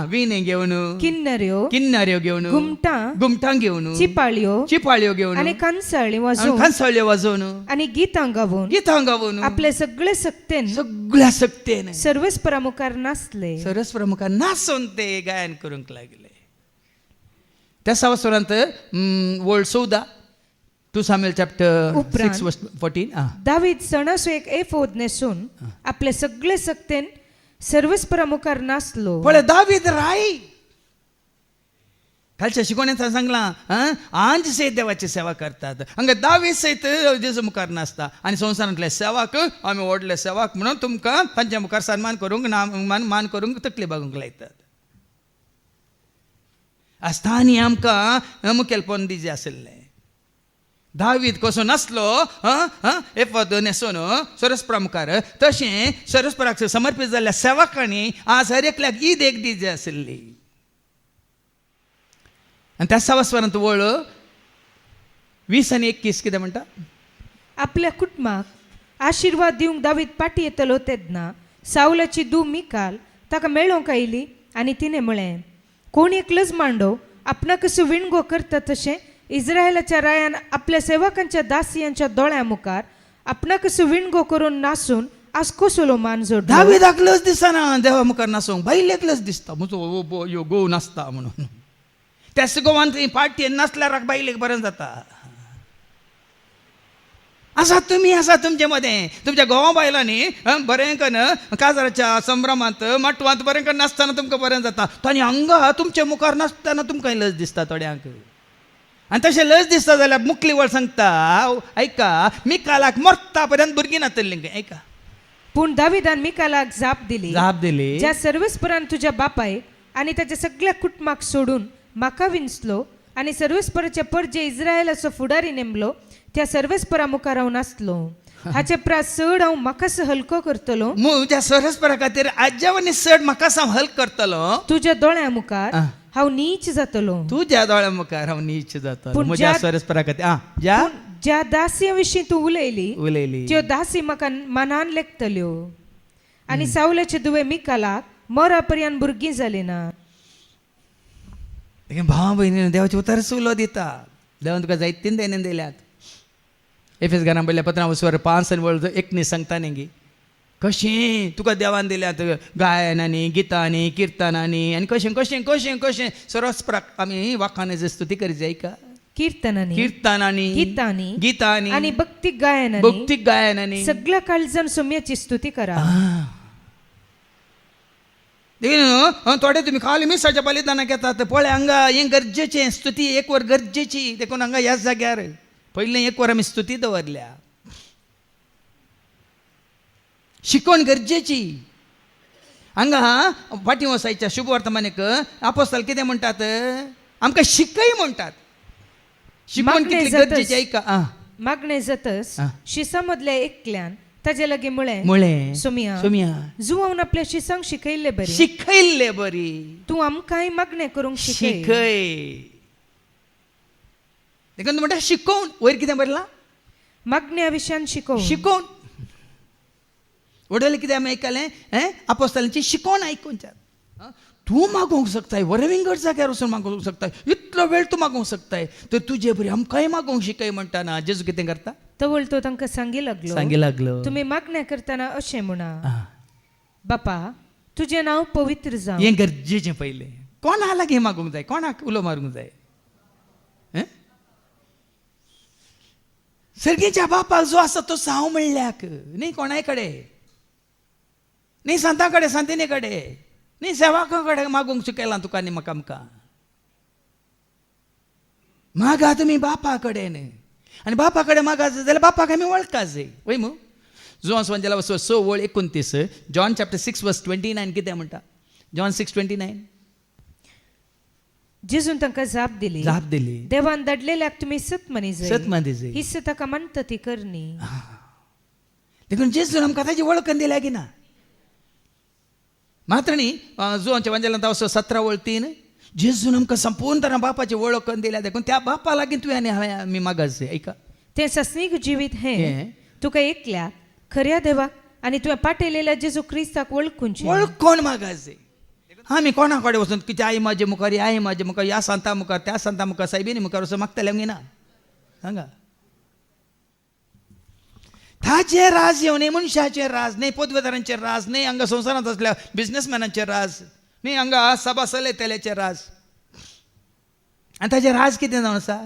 विणे घेवन किन्नऱ्यो घेवन घुमटां घेवन चिपाळ्यो घेवन आनी कांसाळीं वाजोवन आनी गितां गावून आपले सगळे सक्तेन सर्वस्परा मुखार नाचले सर्वस्परा मुखार नाचून ते गायन करूंक लागले त्या संवत्सरांत वोल्ड 14 2 सामुएल चॅप्टर 6 वर्स 14 दावीद सणासो एक एफोद न्हेसून आपले सगळे सक्तेन सर्वस्परा मुखार नाचलो पळय दावीद राय कालच्या शिकवण्यात सांगला आंज सयत देवाची सेवा करतात हांगा दावीद सयत जेजू मुखार नाचता आनी संवसारांतले सेवाक आमी व्हडले सेवाक म्हणून तुमकां तांच्या मुखार सन्मान करूंक मान करूंक तकली बागूंक लायतात आसतानी आमकां मुखेलपण दिजे आसलें दावीद कसो नाचलो एफोद न्हेसून सर्वस्परा मुखार तशें सर्वस्पराक समर्पीत जाल्ल्या सेवकांनी आज हर एकल्याक ईद एक दिजे आसली आनी त्या संवत्सरांत वळ 20 आनी 21 कितें म्हणटा आपल्या कुटुंबाक आशिर्वाद दिवंक दावीद पाटी येतलो तेन्ना सावलाची धूव मिकाल ताका मेळोंक आयली आनी तिणें म्हळें कोण एकलोच मांडो आपणाक कसो विणगो करता तशें इस्रायलाच्या रायान आपल्या सेवकांच्या दासियांच्या दोळ्या मुखार आपणाक कसो विणगो करून नाचून आज कसलो मान जोडलो दावीदाक लज दिसना देवा मुखार नाचोंक बायलेक लज दिसता म्हजो यो घोव नाचता म्हणून त्याच गोवान पार्टी नाचल्यार बायलेक बरें जाता आसा तुमचे मदें तुमच्या घोवा बायलांनी बरें करून काजाराच्या संभ्रमांत माटवांत बरें करून नाचतना तुमकां बरें जाता तांणी हांगा तुमच्या मुखार नाचतना तुमकां लज दिसता थोड्यांक आनी तशें लज दिसता जाल्यार मुखली वळ सांगता ऐका मिकालाक मरता पर्यंत भुरगीं नातल्लीं ऐका पूण दावीदान मिकालाक जाप दिली ज्या सर्वस्परान तुज्या बापायक आनी ताच्या सगळ्या कुटुंबाक सोडून म्हाका विंचलो आनी सर्वस्पराचे परजे इस्रायलाचो फुडारी नेमलो त्या सर्वस्परा मुखार हांव नाचलो हाचे प्रास चड हांव म्हाकाच हलको करतलो म्हज्या सर्वस्परा खातीर आज्यावनी चड म्हाकाच हांव हल्क करतलो तुज्या दोळ्या मुखार हांव नीच जातलो तुज्या दोळ्या मुखार हांव नीच जातलो म्हज्या सर्वस्परा खातीर ज्या दासी विशीं तूं उलयली त्यो दासी म्हाका मनान लेखतल्यो आनी सावलाचे दुवे मिकालाक मरा पर्यंत भुरगीं जालीं ना भाव भयणी देवाची उतर उलो दिता देवान तुका जायतीन देणेन दिल्यात एफेस घरान पडल्या 15 वर 5 आनी वळ 19 सांगता न्ही गे कशें तुका देवान दिल्यात गायनांनी गितांनी किर्तनांनी आनी कशें कशें कशें कशें सर्वस्पराक आमी वाखानी स्तुती करी जायका कीर्तनांनी गितांनी आनी भक्तीक गायनांनी सगळ्या काळजान सोम्याची स्तुती करा थोडे तुम्ही खाली मिसाच्या बलिदानाक येतात पळय हांगा हें गरजेचें स्तुती 1 वर गरजेची देखून हांगा ह्याच जाग्यार पयलें 1 वर आमी स्तुती दवरल्या शिकवण गरजेची हांगा फाटीं वसायच्या शुभ वर्तमानीक आपोस्तल कितें म्हणटात आमकां शिकय म्हणटात शिकवण कितली गरजेची ऐका मागणें जातस शिसा मदल्या एकल्यान ताजे लागी म्हळें सोमिया जुवान आपल्या शिसांक शिकयल्ले बरी तूं आमकांय मागणें करूंक शिकय देखून म्हणटा शिकोवन वयर कितें बरलां मागण्या विशयान शिकोवन वडले कितें आमी आयकलें आपोस्तलांची शिकोवन आयकूंच्यात तूं मागोवंक शकताय वरविंगड जाग्यार वचून मागोवंक शकताय इतलो वेळ तूं मागोवंक शकताय तर तुजे बरी आमकांय मागोवंक शिकय म्हणटाना जेजू कितें करता तवळ तो तांकां सांगी लागलो तुम्ही मागण्या करतना अशें म्हणा बापा तुझे नाव पवित्र जावं. हें गरजेचें पयलें. कोणा लागीं मागूंक जाय, कोणाक उलो मारूंक जाय? सर्गेच्या बापाक जो आसा तो सांव म्हणल्याक, न्ही कोणाय कडेन, न्ही संतां कडेन, संतिनी कडेन, न्ही सेवाका कडेन मागूंक शिकयलां तुका आनी म्हाका आमकां. मागा तुमी बापा कडेन, आनी बापा कडेन मागा जाल्यार बापाक आमी वळखा जाय. वय मू जोन संवंजेला 6:29, जॉन चॅप्टर 6:29 कितें म्हणटा? जॉन 6:29. जेजून तांकां जाप दिली, देवान धाडलेल्याक तुमी सत मानी जाय. हिस्स ताका म्हणटा ती करनी. देखून जेजून आमकां ताची वळख दिल्या की ना? मात्र न्ही जोनच्या वंजेलांत 17:3 जेजून आमकां संपूर्ण तरां बापाची वळख दिल्या. देखून त्या बापा लागीं तुवें आनी हांवें आमी मागात जाय. ऐका, तें सस्नीक जिवीत हें तुका एकल्याक खऱ्या देवाक आनी तुवें पाठयलेल्या जेजू क्रिस्ताक वळखूंचें. वळखून मागात जाय. आमी कोणा कडेन वचून कितें आई म्हाजे मुखार, आई म्हाजे मुखार, ह्या सांता मुखार, त्या सांता मुखार, सायबीनी मुखार वचून मागतले आमी ना. सांगा, ताचे राज येवन न्ही मनशाचे राज, न्ही पदवेदारांचे राज, न्ही हांगा संवसारांत असल्या बिझनेसमॅनांचे राज, न्ही हांगा सभा चलयतल्याचे राज. आनी ताचें राज कितें जावन आसा?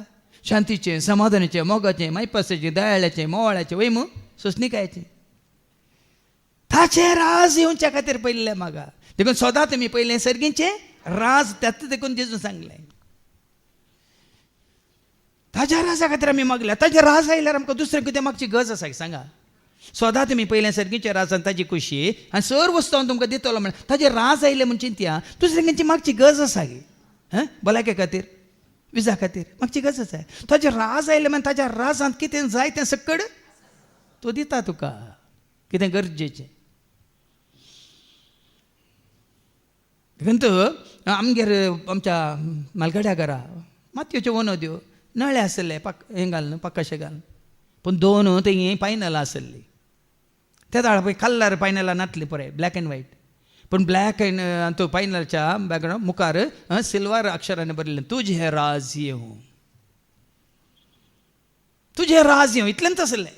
शांतीचें, समाधानाचें, मोगाचें, मायपासाचें, दयाळ्याचें, मोवाळ्याचें, वय मू सोसणिकायेचें. ताचें राज येवच्या खातीर पयलें मागा. देखून सदां तुमी पयलें सर्गीचें राज त्यात देखून जेजून सांगलें. ताच्या राजा खातीर आमी मागल्या. ताचें राज आयल्यार आमकां दुसरें कितें मागची गरज आसा सांगा? सदां तुमी पयलें सर्गीचें राज आनी ताची खुशी आनी सर वस्तू हांव तुमकां दितलो म्हण ताचें राज आयलें म्हण चिंतया. दुसरें खंयची मागची गरज आसा गे? भलायके खातीर, विजा खातीर मागची गरज आसा. ताचें राज आयलें म्हण ताच्या राजांत कितें जाय तें सकड तो दिता तुका. कितें गरजेचें. देखून आमगेर आमच्या मालगड्या घरा मातयेच्यो वनद्यो नळे आसले, हें घालून पक्काशें घालून, पूण 2 थंय पायनलां आसलीं. त्या दाळ पळय कल्लर पायनलां नासलीं पळय, ब्लॅक एंड व्हायट. पूण ब्लॅक एंड तो पायनलाच्या बॅकग्रावंड मुखार सिल्वर अक्षरांनी बरयलें, तुझें राज येवं, तुझें राज येवं. इतलेंच आसलें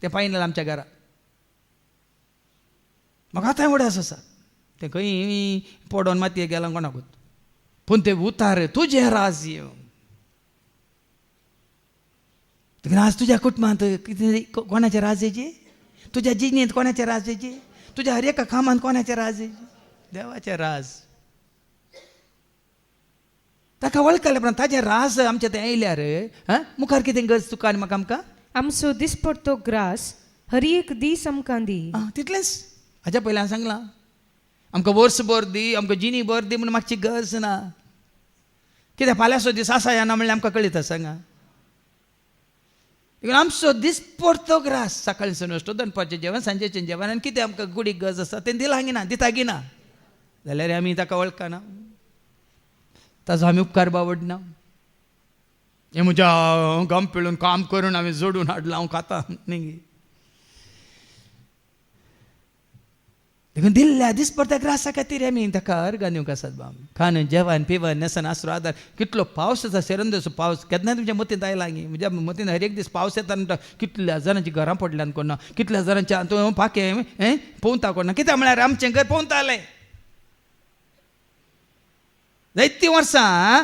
तें पायनल आमच्या घरा. म्हाका आतां उडास आसा तें खंय पडोन मातयेक गेलां कोणाकूच. पूण तें उतार तुझें राज येवं. देखून आज तुज्या कुटुंबांत कितें कोणाचें राज येजें? तुज्या जिणेंत कोणाचें राज येजें? तुज्या हर एका कामांत कोणाचें राज येजें? देवाचें राज. ताका वळखलें उपरांत ताचें राज आमचें तें आयल्यार मुखार कितें गरज तुका आनी म्हाका आमकां? आमचो दिसपडटो ग्रास हर एक दीस आमकां दी. तितलेंच. हाच्या पयलीं हांवें सांगलां आमकां वर्सभर दी, आमकां जिणी भर दी म्हूण मागची गरज ना. कित्याक फाल्यांचो दीस आसा या ना म्हणल्यार आमकां कळयता सांगा. देखून आमचो दिसपडटो ग्रास, सकाळीं नाश्तो, दनपारचें जेवण, सांजेचें जेवण आनी कितें आमकां कुडीक गरज आसा तें दिलां गिना, दिता गिना जाल्यार आमी ताका वळखना, ताजो आमी उपकार बावडना. हें म्हज्या गम पिळून काम करून हांवें जोडून हाडलां, हांव खाता न्ही. देखून दिल्ल्या दिसपडट्या ग्रासा खातीर आमी ताका अर्गां दिवंक आसात बाम. खान जेवण पिवण नेसन आसरो आदार. कितलो पावस आसा, सेरंदसो पावस केन्नाय तुमच्या मतींत आयला गे? म्हज्या मतींत हर एक दीस पावस येता म्हणटा कितल्या जाणांची घरां पडल्यान कोणा, कितल्या जाणांच्या तो पाके पोवता कोणा. कित्याक म्हळ्यार आमचें घर पोवतालें जायतीं वर्सां.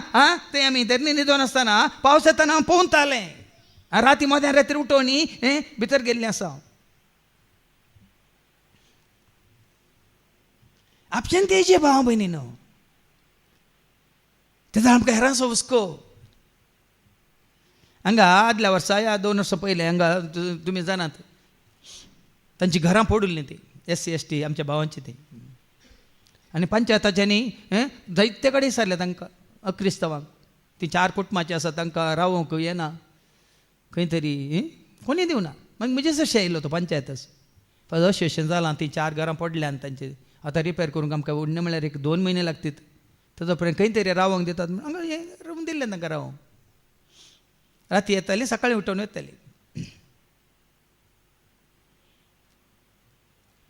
तें आमी धरणी न्हिदोन आसतना पावस येताना हांव पोवतालें. राती मध्यान रात्री उठोवन भितर गेल्लीं आसा. आपच्यान तेजे भाव भयणीनो तेजो आमकां हेरांचो हुस्को. हांगा आदल्या वर्सा या 2 वर्सां पयलीं हांगा तुमी जाणात तांची घरां पडुल्लीं ती SC ST आमच्या भावांची ती. आनी पंचायताच्यांनी जायते कडेन विचारलें तांकां अक्रिस्तवांक. ती 4 कुटुंबाची आसा तांकां रावूंक येना, खंय तरी कोणी दिवना. मागीर म्हजेच अशें येयलो तो पंचायतच. अशें जालां, ती 4 घरां पडल्यान तांचे आतां रिपेर करूंक आमकां उरना म्हळ्यार 1-2 म्हयने लागतात. ताजो पर्यंत खंय तरी रावंक दितात हांगा हें रावून दिल्लें तांकां रावंक. राती येतालीं, सकाळीं उठोवन येतालीं.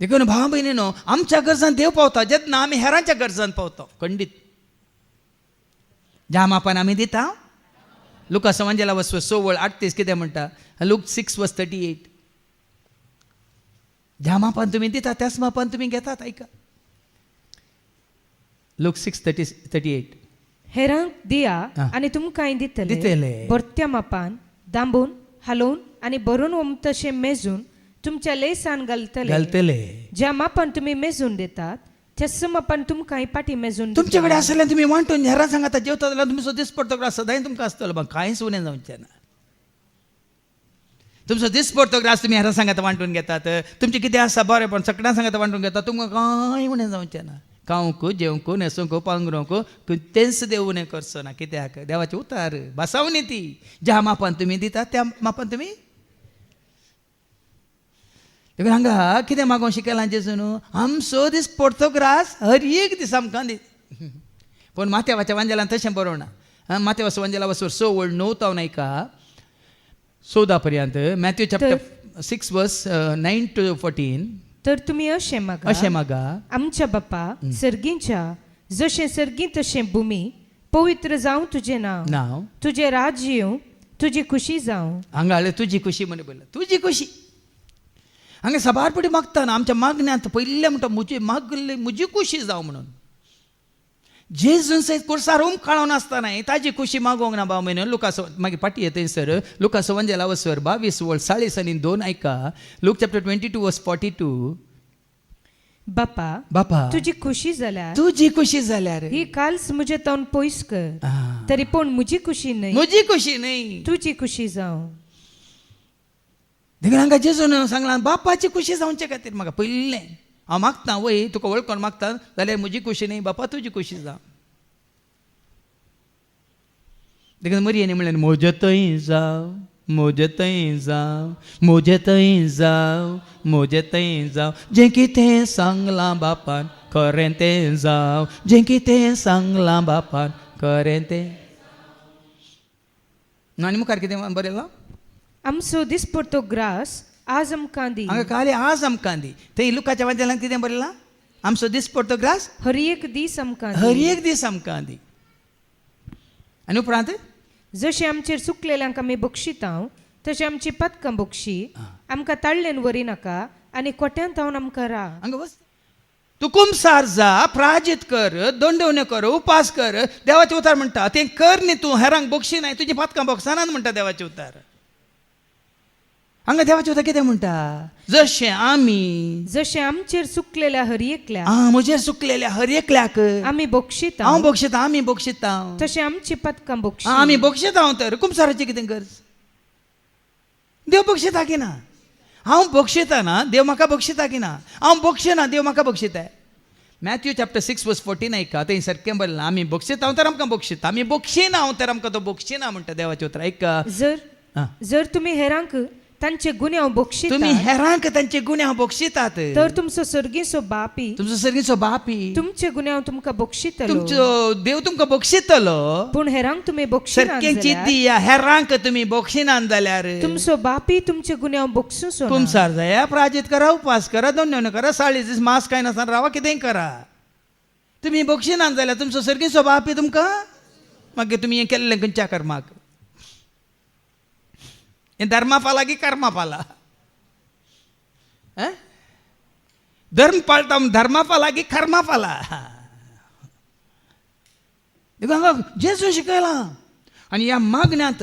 देखून भाव भयणीनो आमच्या गरजांत देव पावता जेन्ना आमी हेरांच्या गरजांत पावता. खंडीत ज्या मापान आमी दिता. लुका संवंजेला 6:38 कितें म्हणटा? लूक 6:38. ज्या मापान तुमी दिता त्याच मापान तुमी घेतात. ऐका, लूक 6:38. हेरांक दिया हा. आनी तुमकां दितले. दितले बरत्या मापान दांबून हालोवन आनी भरून तशें मेजून तुमच्या लेसान घालतले. ज्या मापान तुम्ही मेजून देतात त्याच मापान तुमकां पाटी मेजून तुमच्याकडे असले तुम्ही वांटून हेरां सांगात जेवता जाल्यार तुमचो दीस पडतो ग्रास सदांय तुमकां आसतलो बा कांयच उणें जावचें ना. तुमचो दीस पडतो ग्रास तुम्ही हेरां सांगात वांटून घेतात. तुमचें कितें आसा बरें पण सगळ्यां सांगात वांटून घेतात तुमकां कांय उणें जावचें ना. खावंक जेवंक न्हेसूंक पांगरूंक तेंच देव उणें करचो ना. कित्याक देवाचें उतार बसावनी ती ज्या मापान तुमी दितात त्या मापान तुमी. देखून हांगा कितें मागोवं शिकयलां जेजून आमचो दीस पडतो ग्रास हर एक दीस आमकां दी. पूण माथेवाच्या वांजेलान तशें बरोवं ना. माथेवाच्या वांजेला वचून 6 वळ 9 तावन ऐका 14 पर्यंत. मॅथ्यू चॅप्टर 6 वर्स 9 to 14. तर तुम्ही अशें मागा आमच्या बापा सर्गींच्या जशें सर्गी तशें भुमी पवित्र जावं तुजें नांव तुजें राज्य येवं तुजी खुशी जावं. हांगा तुजी खुशी म्हणे बोला तुजी खुशी. हांगा सबारपटी मागता ना आमच्या मागण्यांत पयलें म्हणटा म्हजी मागली म्हजी खुशी जावं म्हणून. जेजून सयत कुर्सार काळोवन आसतना ताजी खुशी मागोवंक ना भाव म्हण. लुकास मागीर पाटी येता सर लुकास वंजेला वसर 22 वळ 40 ऐका. लूक चॅप्टर 22 वर्स 42. बापा तुजी खुशी जाल्यार तुजी खुशी जाल्यार ही काल्स म्हजे तोंड पयस कर तरी पूण म्हजी खुशी न्हय म्हजी खुशी न्हय तुजी खुशी जावं. देखून हांगा जेजून सांगलां बापाची खुशी जावचे खातीर म्हाका पयलें हांव मागता वय तुका वळखून मागता जाल्यार म्हजी खुशी न्ही बापा तुजी खुशी जावं. देखून मरयेनी म्हणलें म्हजे थंय जावं म्हजे थंय जावं म्हजे थंय जावं म्हजे थंय जावं जें कितें सांगलां बापान खरें तें जावं जें कितें सांगलां बापान खरें तें. आनी मुखार कितें बरयलां आमचो दीस पडतो ग्रास आज आमकां दी. हांगा खाली आज आमकां दी. थंय लुकाच्या वांजेलान कितें बरयलां आमचो दीस पडतो ग्रास हर एक दीस आमकां हर एक दीस आमकां दी. आनी उपरांत जशें आमचेर चुकलेल्यांक आमी बक्षितांव तशें आमची पदकां बक्षी आमकां ताळ्ळेन व्हरी नाका आनी कोट्यांत थावन आमकां राव. हांगा बस तूं कुमसार जा प्राजीत कर दंडवण्यो कर उपास कर देवाचें उतार म्हणटा तें कर न्ही तूं हेरांक बक्षी नाय तुजी पदकां बक्षानात म्हणटा देवाचें उतार. हांगा देवाचें उतार कितें म्हणटा जशें आमचेर चुकलेल्या हर एकल्याक म्हजेर चुकलेल्या हर एकल्याक आमी बक्षितांव हांव बक्षिता आमी बक्षितांव तशें आमची पदकां बक्षी आमी बक्षितांव तर कुमसाराची कितें गरज. देव बक्षिता की ना हांव बक्षिता ना देव म्हाका बक्षिता की ना हांव बक्षिना देव म्हाका बक्षिताय. मॅथ्यू चॅप्टर 6 वर्स 14 ऐका थंय सारकें बरयलां आमी बक्षितांव तर आमकां बक्षिता आमी बक्षिना हांव तर आमकां तो बक्षिना म्हणटा देवाचें उतर ऐका. जर तुमी हेरांक तांचे गुन्यांव बक्षितात तुम्ही हेरांक तांचे गुन्यांव बक्षितात तर तुमचो सर्गीचो बापी तुमचो सर्गीचो बापी तुमचे गुन्यांव तुमकां बक्षितलो. तुमचो देव तुमकां बक्षितलो. पूण हेरांक तुमी बक्षिनात सारकें दिया हेरांक तुमी बक्षिनान जाल्यार तुमचो बापी तुमचे गुन्यांव बक्षूसो ना. कुमसार जाया प्राजीत करा उपास करा दंडवण्यो करा 40 दीस मास काय नासतना रावा कितेंय करा. तुमी बक्षिनान जाल्यार तुमचो सर्गीचो बापी तुमकां मागीर तुमी हें केल्लें खंयच्या कर्माक हें धर्मापाला की कर्मापाला. धर्म पाळटा धर्मापाला की कर्मापाला. हांगा जेजू शिकयलां आनी ह्या मागण्यांत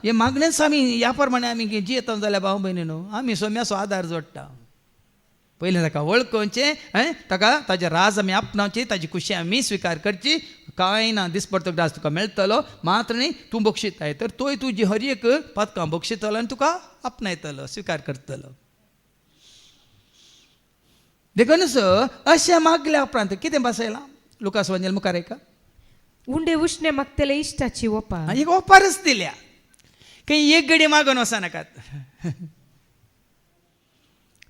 हे मागण्यांत आमी ह्या प्रमाणे आमी जियेता जाल्यार भाव भयणीनो आमी सोम्याचो आदार जोडटा. पयलें ताका वळखोवचें ताका ताजें राज आमी आपणावची ताजी खुशी आमी स्विकार करची. कांय ना दीस पडतो ग्रास तुका मेळटलो मात्र न्ही तूं बक्षिताय तर तोय तुजी हर एक पदकां बक्षितलो आनी तुका आपणायतलो स्विकार करतलो. देखून अशें मागल्या उपरांत कितें बसयलां लुकास वंजेल मुखार ऐका. उंडे उश्णे मागतले इश्टाची ओपा एक ओपारच दिल्या खंय एक घडी मागून वचनाकात.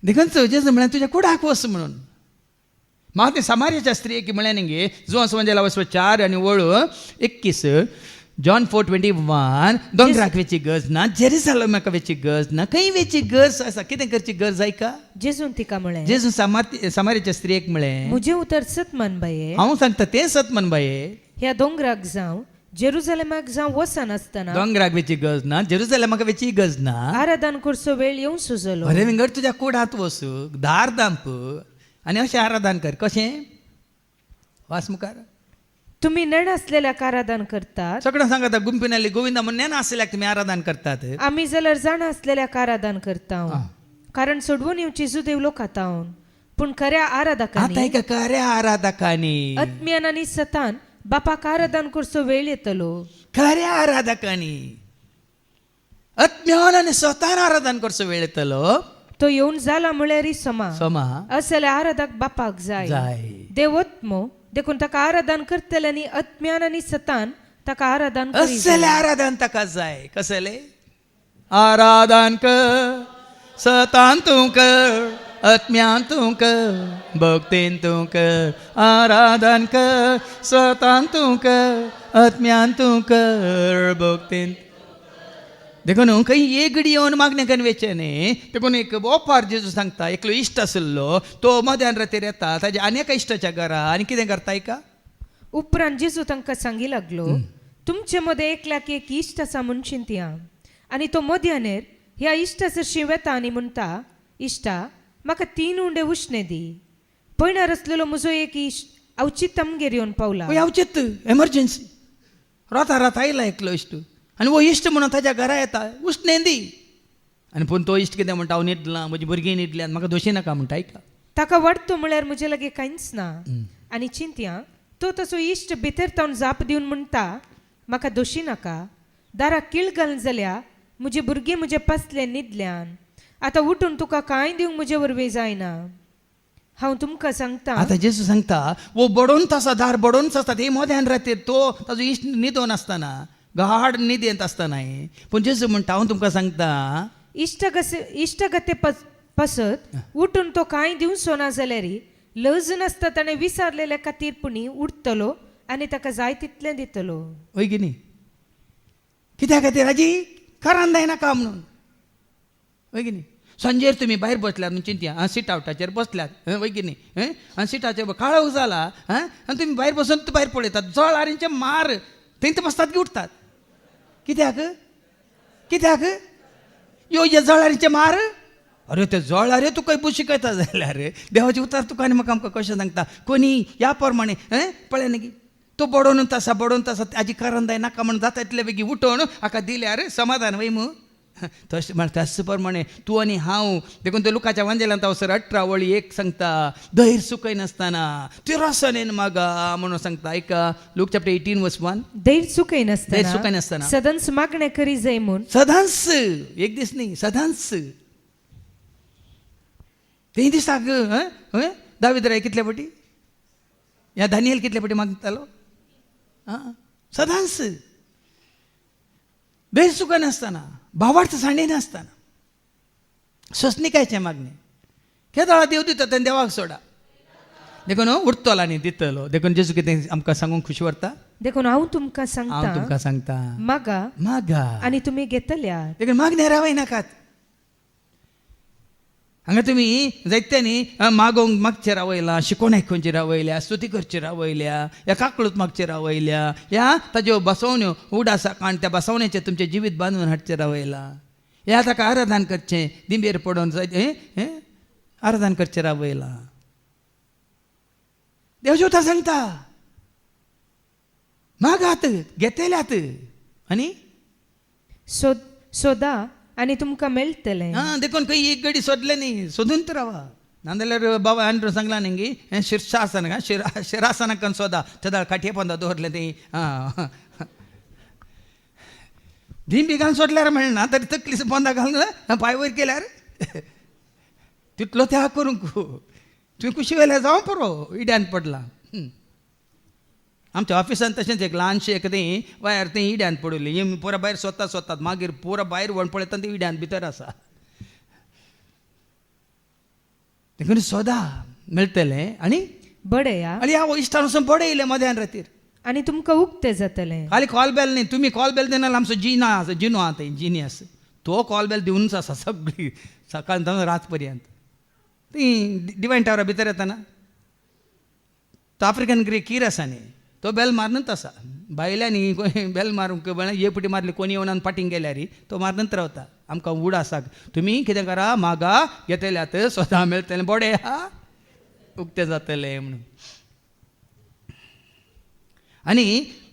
देखून जेजू म्हळ्यार तुज्या कुडाक वच म्हणून. म्हाका तें समार्याच्या स्त्रियेक म्हळें न्ही जुवांस वंजेला वचपा 4 आनी वळू 21 जॉन 4:21 दोंगराक वेची गरज ना जेरुसलेमाक वेची गरज ना खंय वेची गरज आसा कितें करची गरज आयका. जेजून तिका म्हळें जेजू समार्याच्या स्त्रियेक म्हळें म्हजें उतर सत मान बाये हांव सांगता तें सत म्हण बाये ह्या दोंगराक जावं जेरुसलेमाक जावं वचनासतना दोंगराक वेची गरज ना जेरुसलेमाक वेची गरज ना आराधन करचो वेळ येवं सुजलो. बरें विंगड तुज्या कुडांत वच दार दांप आनी अशें आराधन कर. कशें वास मुखार तुम्ही नेण असलेल्या आराधन करतात सगळं सांगता गुंपिನಲ್ಲಿ ಗೋವಿಂದ ಮೊನ್ನೆನ असल्याक तुम्ही आराधन करतात आम्ही जाल्यार जाण असलेल्या आराधन करता कारण सोडवून येवची जुदेव लोक आतावन पूण खऱ्या आता आराधकांनी एक खऱ्या आराधकांनी आत्म्यान आनी सतान बापाक आराधन करचो वेळ येतलो खऱ्या आराधकांनी आत्म्यान आणि स्वतः आराधन करचो वेळ येतलो तो येऊन जाला म्हळ्यार समा समा असले आराधक बापाक जाय जाय देव आत्मो देखून ताका आराधन करतल्यानी आत्म्यान आनी सतान ताका आराधन करी असले आराधन ताका जाय कसले आराधन कर सतान तू कर आत्म्यान तू कर भक्तीन तू कर आराधन कर सतान तू कर आत्म्यान तू कर भक्तीन देखून काही एकडी येवन मागणे करून वेचेने देखून एक ओपार जेजू सांगता एकलो इश्ट आसलो तो मध्यान रातीर येता ताज्या अनेक इश्टाच्या घरा आनी कितें करता का उपरांत जेजू तांकां सांगी लागलो तुमचे मध्ये एकल्याक एक इश्ट आसा म्हूण चिंतया आनी तो मध्यानेर ह्या इश्टाचो शिव येता आनी म्हणटा इश्टा म्हाका 3 उंडे उश्णे दी पयणार आसलेलो म्हजो एक इश्ट अवचित आमगेर येवन पावला अवचित एमर्जन्सी राता आयला एकलो इश्ट आनी वो इश्ट म्हणून ताज्या घरा येता उश्णे दी आनी पूण तो इश्ट कितें म्हणटा हांव न्हिदलां म्हजी भुरगीं न्हिदली आनी म्हाका दोशी नाका म्हणटा आयका ताका वाडतो म्हळ्यार म्हजे लागी कांयच ना आनी चिंतया तो तसो इश्ट भितर तावन जाप दिवन म्हणटा म्हाका दोशी नाका दाराक कीळ घालन जाल्यार म्हजी भुरगीं म्हजे पसले न्हिदल्यान आतां उठून तुका कांय दिवंक म्हजे वरवीं जायना हांव तुमकां सांगता आता जेजू सांगता वो बडोवन आसा दार बडोवन आसता ते मोद्यान रातीर तो ताजो इश्ट न्हिदोन आसतना गाड न्हिदेंत आसतना पूण जेजू म्हणटा हांव तुमकां सांगता इश्टगते पसत उठून तो कांय दिवचो ना जाल्यार लज नासता ताणें विसारलेल्या खातीरपुणी उठतलो आनी ताका जाय तितलें दितलो वय की न्ही कित्या खातीर हाजी कारण जायनाका म्हणून वय की न्ही सांजेर तुमी भायर बसल्यात म्हणून चिंतया सीट आवटाचेर बसल्यात वय की न्ही आनी सिटाचेर काळोख जाला आनी तुमी भायर बसून भायर पळयतात जळ आरेंचे मार थंय बसतात की उठतात कित्याक यो हे जळारीचे मार अरे ते जळारे तुका शिकयता जाल्यार देवाचे उतार तुका आनी म्हाका आमकां कशें सांगता कोणी ह्या प्रमाणे पळय न्ही तो बडोवन आसा हाजी कारण जाय नाका म्हणून जाता तितले बेगी उठोवन हाका दिल्यार समाधान वय मू तशें म्हणटा तशे प्रमाणे तूं आनी हांव देखून ते लुकाच्या वांजेलांत हांव 18 वळी 1 सांगता धैर्य सुकय नासतना तिरसनेन मागा म्हणून सांगता ऐका लूक चॅप्टर 18 वर्स 1 धैर्य सुकय नासतना सदांच मागणे करी जाय म्हूण सदांच एक दीस न्ही सदांच ते दिसाक दावीद राय कितले फावटी ह्या दानियल कितले फावटी मागतालो सदांच धैर्य सुकय नासतना भावार्थ सांडे नासतना सोसनिकायचे मागणे केदोळा देव दिता तेन्ना देवाक सोडा देखून उठतलो आनी दितलो देखून जेजू कितें आमकां सांगूंक खुशी व्हरता देखून हांव तुमकां सांगता मागा आनी तुमी घेतल्या देखून मागणे रावय नाकात हांगा तुमी जायत्यांनी मागोवंक मागचे रावयला शिकोवन आयकोवचे रावयल्या स्तुती करचे रावयल्या ह्या काकळूत मागचे रावयल्या ह्या ताज्यो बसवण्यो उडासाक आनी त्या बसवण्याचें तुमचें जिवीत बांदून हाडचें रावयला ह्या ताका आराधन करचें दिंबेर पडोवन आराधन करचें रावयला देवजी उतार सांगता मागात घेतल्यात आनी सोदा आनी तुमकां मेळटलें देखून खंय एक घडी सोदले न्ही सोदून तर रावा नाजाल्यार बाबा आनी सांगला न्ही शिर्षासन शिरासनाक सोदा तेदाळ काटये पोंदा दवरले ती भिंबी घालून सोदल्यार मेळना तरी तकलीस पोंदा घालून पांय वयर केल्यार तितलो त्या करूंक तुवें कुशी वेल्यार जावं पुरो इड्यान पडला आमच्या ऑफिसान तशेंच एक ल्हानशें एक तें वायर तें इड्यान पडली ही पुरा भायर सोदतात मागीर पुरा भायर वण पळयता तें इड्यान भितर आसा देखून सोदा मेळटलें आनी बडया आनी हांव इश्टान वचून बडे येयले मध्यान रातीर आनी तुमकां उक्तें जातलें खाली कॉल बेल न्ही तुमी कॉल बेल दिना आमचो जिनो आहा थंय जिनियस तो कॉल बेल दिवनूच आसा सगळी सकाळ सावन रात पर्यंत ती डिवायन टावरा भितर येतना तो आफ्रिकन ग्रे कीर आसा न्ही तो बेल मारनूच आसा बायल्यांनी बेल मारूंक ये पुटी मारली कोणी येवन फाटींग गेल्यार तो मारनूच रावता आमकां उड आसा तुमी कितें करा मागा घेतल्यात स्वता मेळटलें बडे हा उक्तें जातलें म्हणून आनी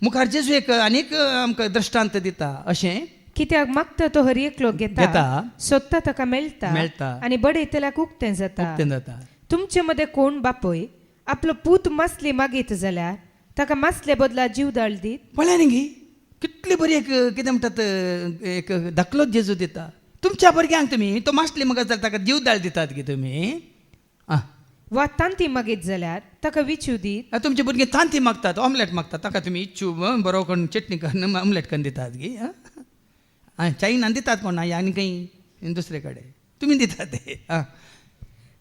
मुखार जेजू एक आनीक आमकां दृश्टांत दिता अशें कित्याक मागता तो हर एकलो घेता. घेता सोदता ताका मेळटा मेळटा. आनी बडयतल्याक उक्तें जाता. उक्तें जाता. तुमचे मध्ये कोण बापय आपलो पूत मासली मागीत जाल्यार ताका मासले बदला जीव दाळ दीत. पळय न्ही कितली बरी एक कितें म्हणटात एक धाकलो जेजू दिता. तुमच्या भुरग्यांक तुमी तो मासली मागत जाल्यार ताका जीव दाळ दितात की तुमी. आं वा तांती मागीत जाल्यार ताका विचू दीत. तुमचे भुरगे तांती मागतात ऑमलेट मागतात ताका तुमी इच्छू बरो करून चटणी करून ऑमलेट करून दितात की. चायनान दितात कोण आनी खंय दुसरे कडेन तुमी दितात ते.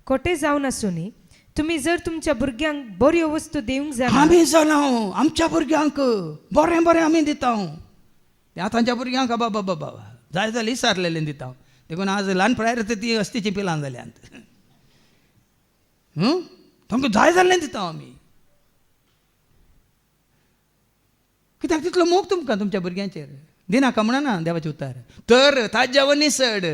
कोटे जावन आसुनी तुमी जर तुमच्या भुरग्यांक बऱ्यो वस्तू दिवंक जाय आमी जालां आमच्या भुरग्यांक बरें बरें आमी दिता. ते आतांच्या भुरग्यांक बाबा बाबा जाय जाल्यार विसारलेलें दिता. देखून आज ल्हानपणां ती अस्तीची पिलां जाल्यांत. तांकां जाय जाल्लें दिता आमी. कित्याक तितलो मोग तुमकां तुमच्या भुरग्यांचेर दिनाका म्हणना देवाचें उतार. तर ताज्या वनीसड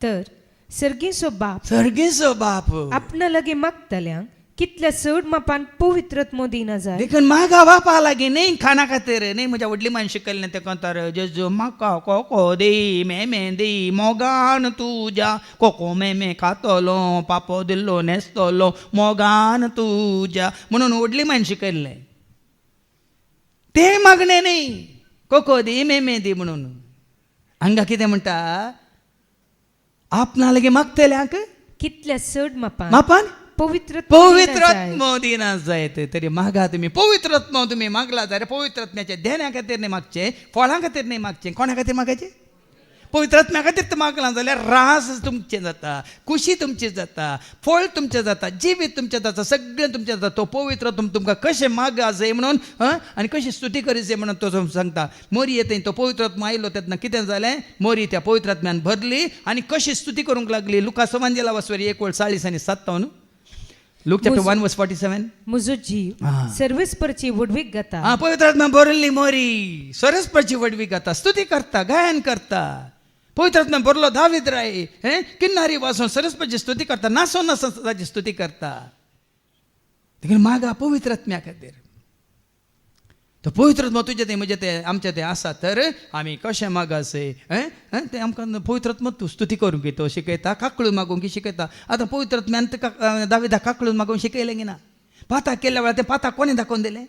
तर सर्गेचो बाप सर्गेचो बाप आपणा लागी मागतल्यांक कितल्या चड मापान पवित्रत्व दिना जाय. देखून म्हाका बापा लागीं न्ही खाना खातीर न्ही म्हज्या व्हडली मान शिकयलें तें कोंतार जेजू म्हाका कोको दी मेमे दी मोगान तुज्या कोको मेमे खातलो पापो दिल्लो न्हेसतलो मोगान तुज्या म्हणून व्हडली मान शिकयल्लें. तें मागणें न्ही कोको दी मेमे दी म्हणून. हांगा कितें म्हणटा आपणा लागीं मागतल्यांक कितल्या चड मापान पवित्रत्व दिना जायत. तरी मागा तुमी पवित्रत्व तुमी मागला जाल्यार पवित्रत्म्याच्या ध्याना खातीर न्ही मागचें फळां खातीर न्ही मागचें कोणा खातीर मागचें पवित्रत्म्या खातीर तें मागलां जाल्यार रास तुमचें जाता खुशी तुमची जाता फळ तुमचें जाता जिवीत तुमचें जाता सगळें तुमचें जाता. तो पवित्रत्व तुमकां कशें मागा जाय म्हणून आनी कशी स्तुती करी जाय म्हणून तो सांगता. मोरी येता तो पवित्रत्व आयलो तेन्ना कितें जालें मोरी त्या पवित्रत्म्यान भरली आनी कशी स्तुती करूंक लागली. लुका सवांजेला वसवरी 1:40-57 Luke chapter 1:47. म्हजो जीव सर्वेस्परची वडवीक घाता. पवित्रात्म्या भरली मोरी सरस्परची वडवीक घाता स्तुती करता गायन करता. पवित्रात्म्या भरलो दावीद राय किन्नारी वासून सरस्परची स्तुती करता नासोन नासोन ताची स्तुती करता. देखून मागा पवित्रात्म्या खातीर. तो पवित्रत्व तुजें तें म्हजें तें आमचें तें आसा तर आमी कशें मागासय तें आमकां पवित्रत्व तूं स्तुती करूंक येतो शिकयता काकळून मागूंक शिकयता. आतां पवित्रत्म्यान दाविदाक काकळून मागूंक शिकयलें की ना. पाताक केल्या वेळार तें पाताक कोणें दाखोवन दिलें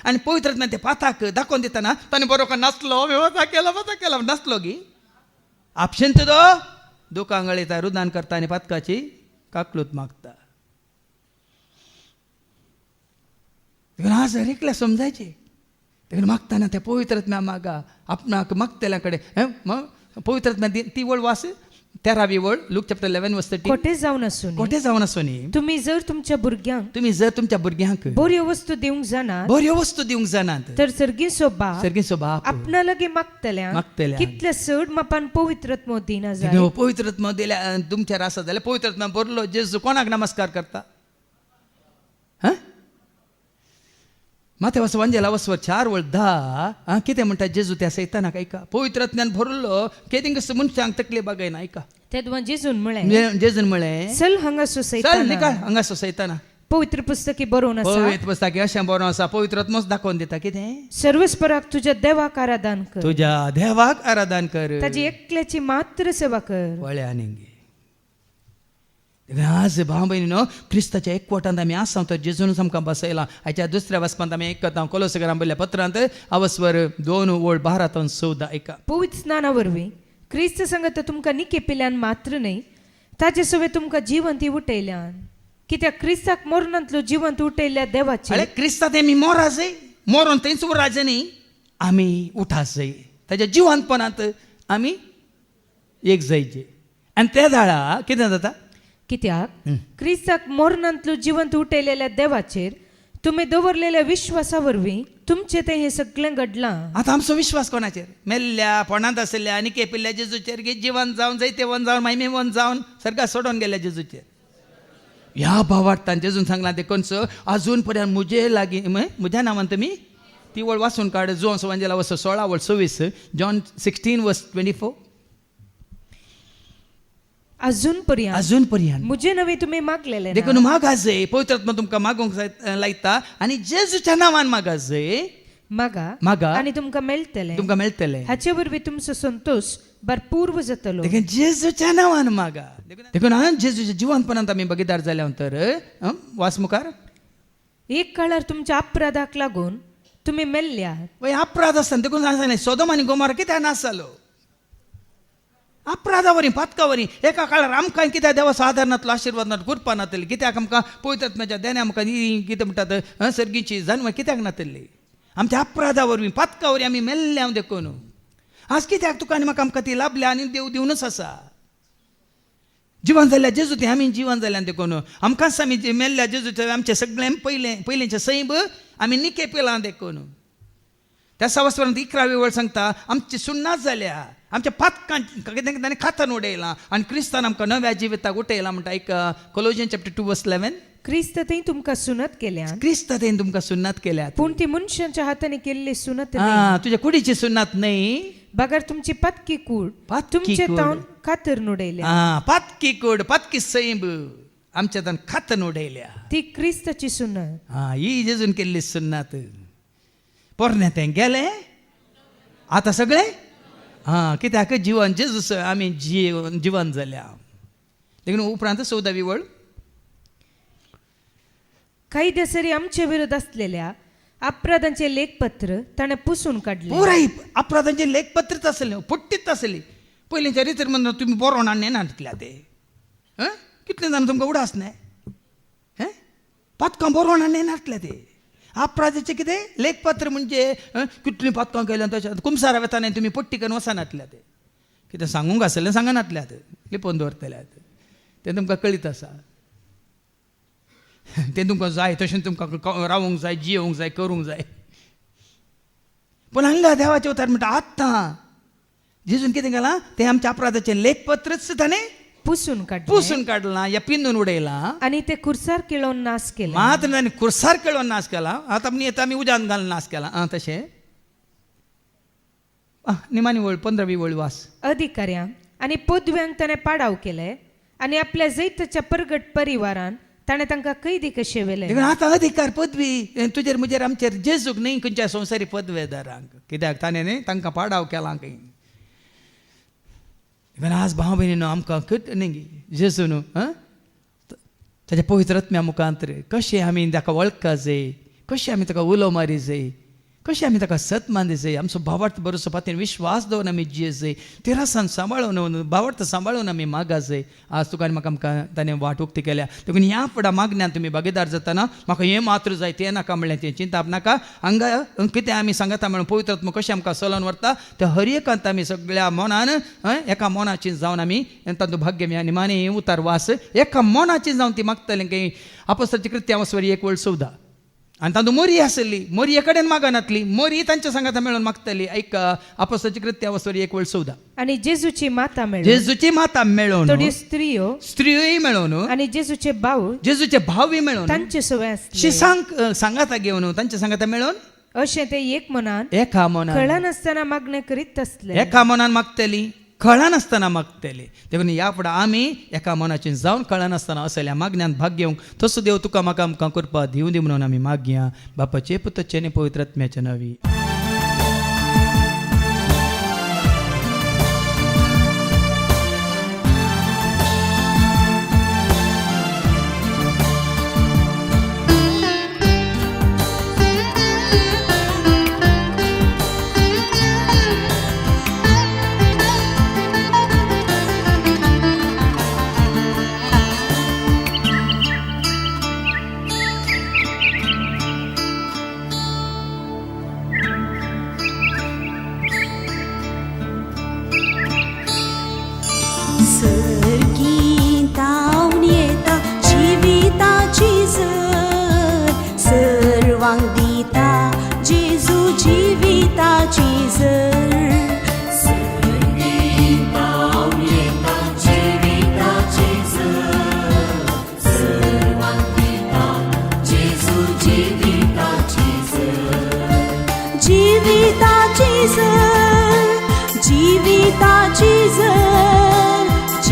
आनी पवित्रत्म्यान तें पाताक दाखोवन दितना ताणें बरोबर नाचलो पाताक केला नाचलो गी. आपशेन तो दुखां गळयता रुदान करता आनी पातकाची काकळूत मागता. देखून आज रेकल्या समजायचे. देखून मागतना त्या पवित्रत्म्या मागा आपणाक मागतल्या कडेन पवित्रत्म्या ती वळ वास 13वी वळ Luke chapter 11:13. कोटे जावन आसूनी कोठे जावन आसोनी तुमी जर तुमच्या भुरग्यांक बऱ्यो वस्तू दिवंक जाणात बऱ्यो वस्तू दिवंक जाणात तर सर्गेचो बाप आपणा लागी मागतल्यांक कितल्या चड मापान पवित्रत्व दिना जाय. पवित्रत्व दिल्या तुमच्या आसा जाल्यार पवित्रत्म्या भरलो जेजू कोणाक नमस्कार करता. माते वंजेला वसवर 4:10 कितें म्हणटा जेजू त्या सैतानाक ऐका पवित्रत्म्यान भरलो केदिंग मनशांक तकली बागयना ऐका. तेदवा जेजून म्हळें चल हांगासो सैताना पवित्र पुस्तकी बरोवन आसा. पवित्र पुस्तकी अशें बरोवन आसा पवित्रत्मच दाखोवन दिता कितें सर्वस्पराक तुज्या देवाक आराधन कर. तुज्या देवाक आराधन कर ताजी एकल्याची मात्र सेवा कर. वळ्या आनी आज भाव भयणीनो क्रिस्ताच्या एकवटांत आमी आसा तर जेजूनच आमकां बसयला. हाच्या दुसऱ्या वचपांत आमी एकता कोलोसेकारांक बरयल्या पत्रांत अवस्वर 2:12-14 ऐका. पवित्र स्नाना वरवीं क्रिस्त सांगता तुमकां निके पिल्यान मात्र न्ही ताचे सवे तुमकां जिवंत उठयल्यान कित्याक क्रिस्ताक मरणांतलो जिवंत उठयल्या देवाचे क्रिस्तांत आमी मोरा जाय मरोन थंयच उराचे न्ही आमी उठा जाय ताच्या जिवंतपणांत आमी एक जायचे. आनी त्या दाळा कितें जाता कित्याक क्रिस्ताक मरणांतलो जिवंत उठयलेल्या देवाचेर तुमी दवरलेल्या विश्वासा वरवीं तुमचें तें हें सगळें घडलां. आतां आमचो विश्वास कोणाचेर मेल्ल्या पोणांत आसल्या आनी केपिल्ल्या जेजूचेर जिवंत जावन जैते वन जावन मायमे वन जावन सर्गा सोडून गेल्या जेजूचेर. ह्या भावार्थान जेजून सांगलां देखूनच अजून पर्यंत म्हजे लागीं म्हज्या नांवान तुमी ती वळ वाचून काड जोन सवांजेला वस 16:26 John 16:24. अजूनपर्यंत मुझे नवे तुम्ही मागलेले ना. देखून मागाजे पवित्रात्मा तुमका मागोंक लायता आणि जेजूच्या नावान मागाजे मागा आणि तुमका मेळटले हाचे वरवीं तुमचो संतोष भरपूर जातलो. देखीन जेजूच्या नावान मागा. देखून जेजूच्या जिवंतपणांत आमी बगीदार जाल्या नंतर वास मुखार एक काळार तुमच्या अपराधाक लागून तुम्ही मेल्ल्यात. वय अपराध आसतना देखून सांगले सोदोम आनी गोमोरा कित्याक नासलो. अपराधावरी पातकावरी एका काळार आमकां कित्याक देवाचो आदार नातलो आशिर्वाद नातलो कृपा नातली कित्याक आमकां पवित्रात्म्याच्या देण्या आमकां कितें म्हणटात सर्गीची जन्म कित्याक नातली. आमच्या अपराधावरवीं पातकावरी आमी मेल्ल्या देखून आज कित्याक तुका आनी म्हाका आमकां ती लाभल्या आनी देव दिवनच आसा. जिवन जाल्ल्या जेजू ते आमी जिवन जाल्ल्यान देखून आमकांच आमी मेल्ल्या जेजूचे आमचे सगळे पयलेंचे सैब आमी निके पेलां देखून. त्या सावस्वरांत 11वी वेळ सांगता आमची सुन्नात जाल्या आमच्या पातकां कितें ताणें खातन उडयलां आनी क्रिस्तान आमकां नव्या जिविताक उठयलां म्हणटा. एक कोलोजियन चॅप्टर 2:11 क्रिस्त थंय तुमकां सुनत केल्या. क्रिस्त थंय तुमकां सुन्नात केल्यात पूण ती मनशांच्या हाताने केल्ली सुनत तुझ्या कुडीची सुन्नात न्हय बगर तुमची पत्की कूड तुमचे तावन खातर उडयल्या. पातकी कूड पातकी सैब आमच्या तान खातन उडयल्या. ती क्रिस्ताची सुन्नत. ही जेजून केल्ली सुन्नात. पोरणे तें गेले आतां सगळे कित्याक जिवन जेजूस आमी जिवन जाल्या. देखून उपरांत 14वी वळ काही दिवसांनी आमचे विरोध असलेल्या अपराधांचे लेखपत्र ताणें पुसून काढले. पुराय अपराधांचे लेखपत्रच आसले पुट्टीच आसली. पयलींच्या रितीर म्हणून तुमी बरोवन हाडून नाटल्या ते कितले जाण तुमकां उडास न्हय पातकां बरोवन हाडून नाटल्या ते. अपराधाचे कितें लेखपत्र म्हणजे कितलीं पातकां केल्या तशें कुमसारा वेतान तुमी पट्टी करून वचनातल्यात कितें सांगूंक आसलें सांगनातल्यात लिपोवन दवरतल्यात तें तुमकां कळीत आसा. तें तुमकां जाय तशें तुमकां रावूंक जाय जियोंक जाय करूंक जाय. पूण हांगा देवाचे उतार म्हणटा आत्तां जेजून कितें केलां तें आमच्या अपराधाचें लेखपत्रच ताणें पुसून काडलां या पिंदून उडयलां आनी ते खुर्सार किळोवन नाश केला. मात्र ताणें खुर्सार केळोवन नाश केला. आतां आमी उज्यान घालून नाश केला तशें. निमाणी वळ 15वी वळ वास. अधिकाऱ्यांक आनी पदव्यांक ताणें पाडाव केले आनी आपल्या जैताच्या परगट परिवारान ताणें तांकां कैदी कशे वेले. आतां अधिकार पदवी तुजेर म्हजेर आमचेर जेजूक न्ही खंयच्या संवसारी पदवेदारांक कित्याक ताणें न्ही तांकां पाडाव केला खंय. आज भाव भयणीनो आमकां न्ही जेजू न्हू ताच्या पवित्र आत्म्या मुखांतर कशें आमी ताका वळखा जाय कशें आमी ताका उलो मारी जाय कशें आमी ताका सत मानली जाय. आमचो भावार्थ बरोसो पातयेन विश्वास दवरून आमी जिये जाय. ते रसान सांबाळून भावार्थ सांबाळून आमी मागा जाय. आज तुका आनी म्हाका आमकां ताणें वाट उक्ती केल्या. देखून ह्या फुडा मागण्यान तुमी भागीदार जातना म्हाका हें मात्र जाय तें नाका म्हणलें तें चिंता नाका. हांगा कितें आमी सांगता म्हणून पवित्र आत्मा कशें आमकां चलोवन व्हरता तें हर एकांत आमी सगळ्या मनान एका मोनाची जावन आमी तातूंत भाग्य मेळ्ळा. निमाणे उतार वास एका मोनाची जावन ती मागतलें की अपोस्तलाची कृत्यां वचवरी 1:14 आनी तातूंत मोरी आसली मोरये कडेन मागनातली मोरी तांच्या सांगाता मेळून मागतली. ऐका अपोस्तलाची कृत्यां वचवरी 1:14 आनी जेजूची माता मेळोन थोडी स्त्रियोय मेळोन आनी जेजूचे भावय मेळोन तांचे सवय सांगाता घेवन तांच्या सांगाता मेळोन अशें ते एका मोनान कळनासतना मागणें करीत आसले. एका मोनान मागतली कळनासतना मागतले. देखून ह्या फुडें आमी एका मनाचें जावन कळनासतना असल्या मागण्यान भाग घेवंक तसो देव तुका म्हाका आमकां करपा दिवं दी म्हणून आमी मागया बापाचे पुताचे आनी पवित्र आत्म्याचे नांवी.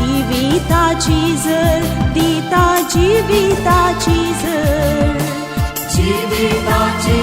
जीविताची जीविताची झर दिता जीविताची झर जीविताची